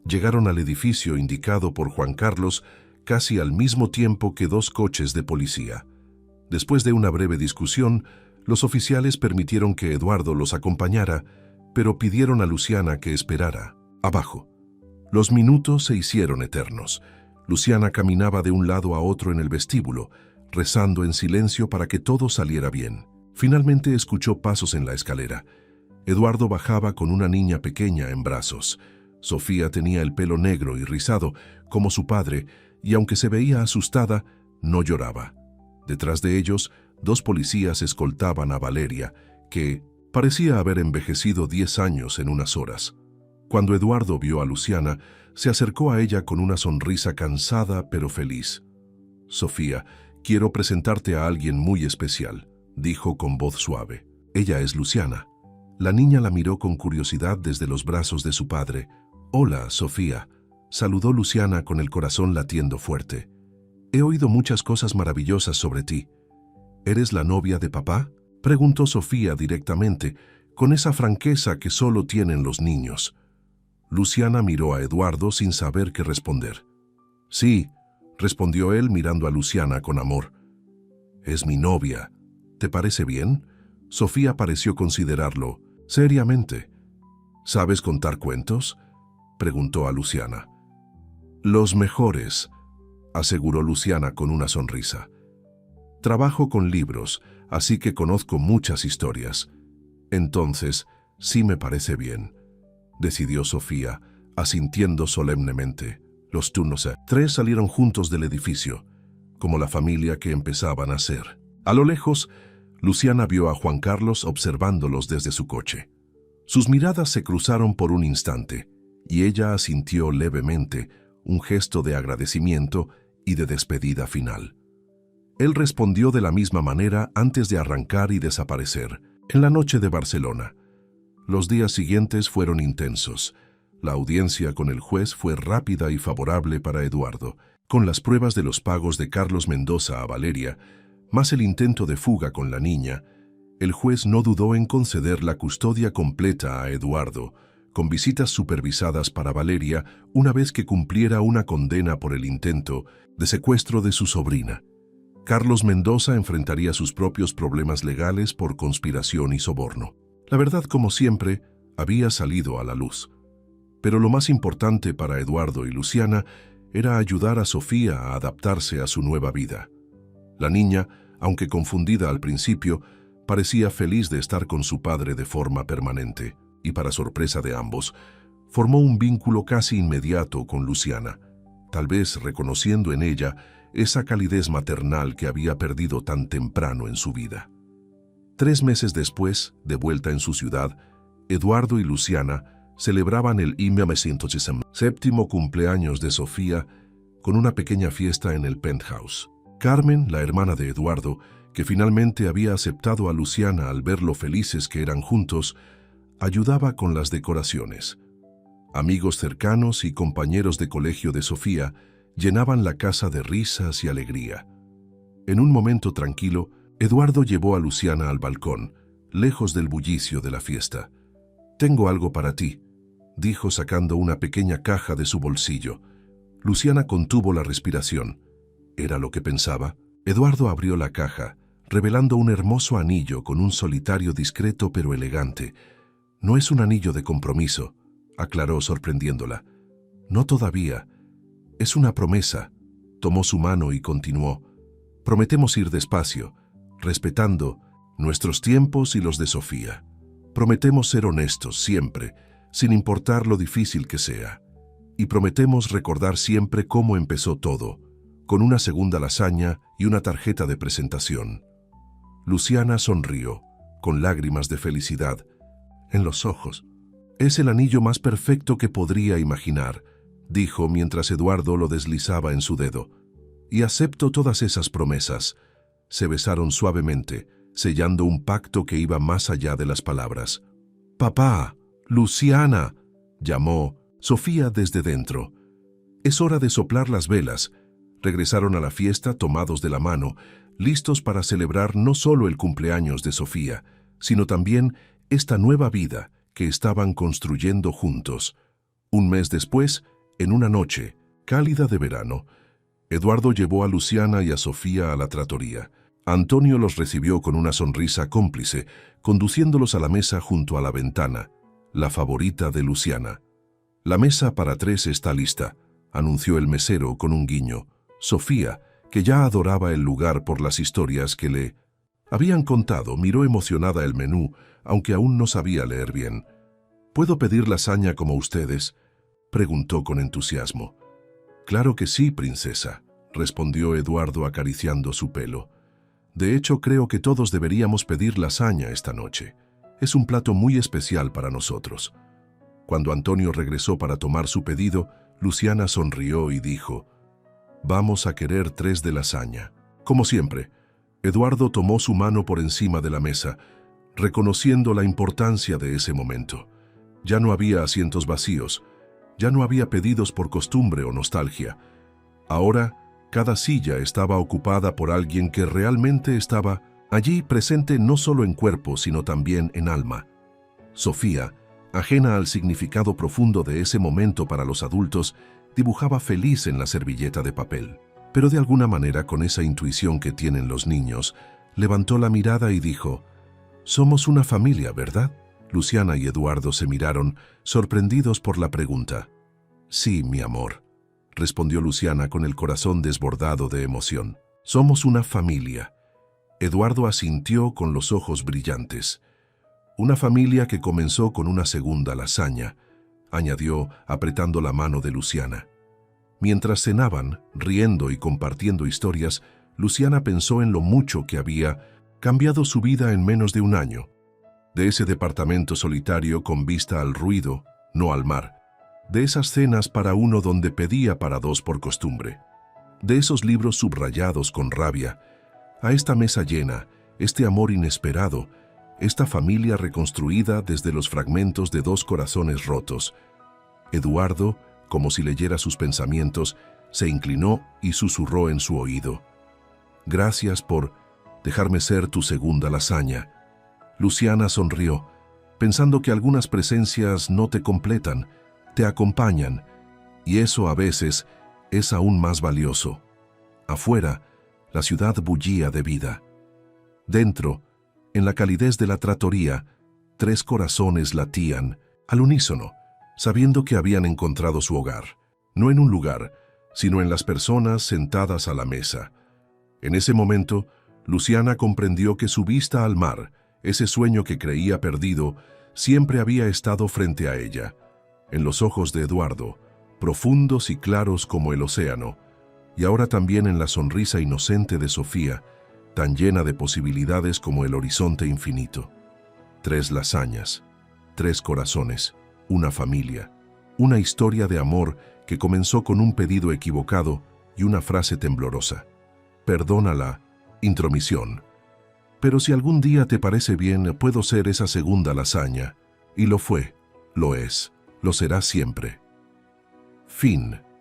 Llegaron al edificio indicado por Juan Carlos casi al mismo tiempo que dos coches de policía. Después de una breve discusión, los oficiales permitieron que Eduardo los acompañara, pero pidieron a Luciana que esperara, abajo. Los minutos se hicieron eternos. Luciana caminaba de un lado a otro en el vestíbulo, rezando en silencio para que todo saliera bien. Finalmente escuchó pasos en la escalera. Eduardo bajaba con una niña pequeña en brazos. Sofía tenía el pelo negro y rizado, como su padre, y aunque se veía asustada, no lloraba. Detrás de ellos, dos policías escoltaban a Valeria, que parecía haber envejecido 10 años en unas horas. Cuando Eduardo vio a Luciana, se acercó a ella con una sonrisa cansada pero feliz. «Sofía, quiero presentarte a alguien muy especial», dijo con voz suave. «Ella es Luciana». La niña la miró con curiosidad desde los brazos de su padre. «Hola, Sofía», saludó Luciana con el corazón latiendo fuerte. «He oído muchas cosas maravillosas sobre ti». «¿Eres la novia de papá?», preguntó Sofía directamente, con esa franqueza que solo tienen los niños. Luciana miró a Eduardo sin saber qué responder. «Sí», respondió él mirando a Luciana con amor. «Es mi novia. ¿Te parece bien?». Sofía pareció considerarlo seriamente. «¿Sabes contar cuentos?», preguntó a Luciana. «Los mejores», aseguró Luciana con una sonrisa. «Trabajo con libros, así que conozco muchas historias». «Entonces, sí me parece bien», decidió Sofía, asintiendo solemnemente. Los turnos 3 salieron juntos del edificio, como la familia que empezaban a ser. A lo lejos, Luciana vio a Juan Carlos observándolos desde su coche. Sus miradas se cruzaron por un instante, y ella asintió levemente, un gesto de agradecimiento y de despedida final. Él respondió de la misma manera antes de arrancar y desaparecer, en la noche de Barcelona. Los días siguientes fueron intensos. La audiencia con el juez fue rápida y favorable para Eduardo. Con las pruebas de los pagos de Carlos Mendoza a Valeria, más el intento de fuga con la niña, el juez no dudó en conceder la custodia completa a Eduardo, con visitas supervisadas para Valeria una vez que cumpliera una condena por el intento de secuestro de su sobrina. Carlos Mendoza enfrentaría sus propios problemas legales por conspiración y soborno. La verdad, como siempre, había salido a la luz. Pero lo más importante para Eduardo y Luciana era ayudar a Sofía a adaptarse a su nueva vida. La niña, aunque confundida al principio, parecía feliz de estar con su padre de forma permanente, y para sorpresa de ambos, formó un vínculo casi inmediato con Luciana, tal vez reconociendo en ella esa calidez maternal que había perdido tan temprano en su vida. 3 meses después, de vuelta en su ciudad, Eduardo y Luciana celebraban el 7º cumpleaños de Sofía con una pequeña fiesta en el penthouse. Carmen, la hermana de Eduardo, que finalmente había aceptado a Luciana al ver lo felices que eran juntos, ayudaba con las decoraciones. Amigos cercanos y compañeros de colegio de Sofía llenaban la casa de risas y alegría. En un momento tranquilo, Eduardo llevó a Luciana al balcón, lejos del bullicio de la fiesta. «Tengo algo para ti», dijo sacando una pequeña caja de su bolsillo. Luciana contuvo la respiración. ¿Era lo que pensaba? Eduardo abrió la caja, revelando un hermoso anillo con un solitario discreto pero elegante. «No es un anillo de compromiso», aclaró sorprendiéndola. «No todavía. Es una promesa». Tomó su mano y continuó. «Prometemos ir despacio, respetando nuestros tiempos y los de Sofía. Prometemos ser honestos siempre, sin importar lo difícil que sea. Y prometemos recordar siempre cómo empezó todo, con una segunda lasaña y una tarjeta de presentación». Luciana sonrió, con lágrimas de felicidad en los ojos. «Es el anillo más perfecto que podría imaginar», dijo mientras Eduardo lo deslizaba en su dedo. «Y acepto todas esas promesas». Se besaron suavemente, sellando un pacto que iba más allá de las palabras. «Papá, Luciana», llamó Sofía desde dentro. «Es hora de soplar las velas». Regresaron a la fiesta tomados de la mano, listos para celebrar no solo el cumpleaños de Sofía, sino también esta nueva vida que estaban construyendo juntos. Un mes después, en una noche cálida de verano, Eduardo llevó a Luciana y a Sofía a la trattoria. Antonio los recibió con una sonrisa cómplice, conduciéndolos a la mesa junto a la ventana, la favorita de Luciana. «La mesa para 3 está lista», anunció el mesero con un guiño. Sofía, que ya adoraba el lugar por las historias que le habían contado, miró emocionada el menú, aunque aún no sabía leer bien. «¿Puedo pedir lasaña como ustedes?», preguntó con entusiasmo. «Claro que sí, princesa», respondió Eduardo acariciando su pelo. «De hecho, creo que todos deberíamos pedir lasaña esta noche. Es un plato muy especial para nosotros». Cuando Antonio regresó para tomar su pedido, Luciana sonrió y dijo: «Vamos a querer 3 de lasaña». Como siempre, Eduardo tomó su mano por encima de la mesa, reconociendo la importancia de ese momento. Ya no había asientos vacíos, ya no había pedidos por costumbre o nostalgia. Ahora, cada silla estaba ocupada por alguien que realmente estaba allí presente no solo en cuerpo, sino también en alma. Sofía, ajena al significado profundo de ese momento para los adultos, dibujaba feliz en la servilleta de papel. Pero de alguna manera, con esa intuición que tienen los niños, levantó la mirada y dijo: «Somos una familia, ¿verdad?». Luciana y Eduardo se miraron, sorprendidos por la pregunta. «Sí, mi amor», respondió Luciana con el corazón desbordado de emoción. «Somos una familia». Eduardo asintió con los ojos brillantes. «Una familia que comenzó con una segunda lasaña», añadió apretando la mano de Luciana. Mientras cenaban, riendo y compartiendo historias, Luciana pensó en lo mucho que había cambiado su vida en menos de un año. De ese departamento solitario con vista al ruido, no al mar. De esas cenas para uno donde pedía para 2 por costumbre. De esos libros subrayados con rabia. A esta mesa llena, este amor inesperado, esta familia reconstruida desde los fragmentos de 2 corazones rotos. Eduardo, como si leyera sus pensamientos, se inclinó y susurró en su oído: «Gracias por dejarme ser tu segunda lasaña». Luciana sonrió, pensando que algunas presencias no te completan, te acompañan, y eso a veces es aún más valioso. Afuera, la ciudad bullía de vida. Dentro, en la calidez de la trattoria, 3 corazones latían, al unísono, sabiendo que habían encontrado su hogar, no en un lugar, sino en las personas sentadas a la mesa. En ese momento, Luciana comprendió que su vista al mar, ese sueño que creía perdido, siempre había estado frente a ella, en los ojos de Eduardo, profundos y claros como el océano, y ahora también en la sonrisa inocente de Sofía, tan llena de posibilidades como el horizonte infinito. 3 lasañas, 3 corazones, una familia, una historia de amor que comenzó con un pedido equivocado y una frase temblorosa. Perdónala, intromisión. Pero si algún día te parece bien, puedo ser esa segunda lasaña. Y lo fue, lo es, lo será siempre. Fin.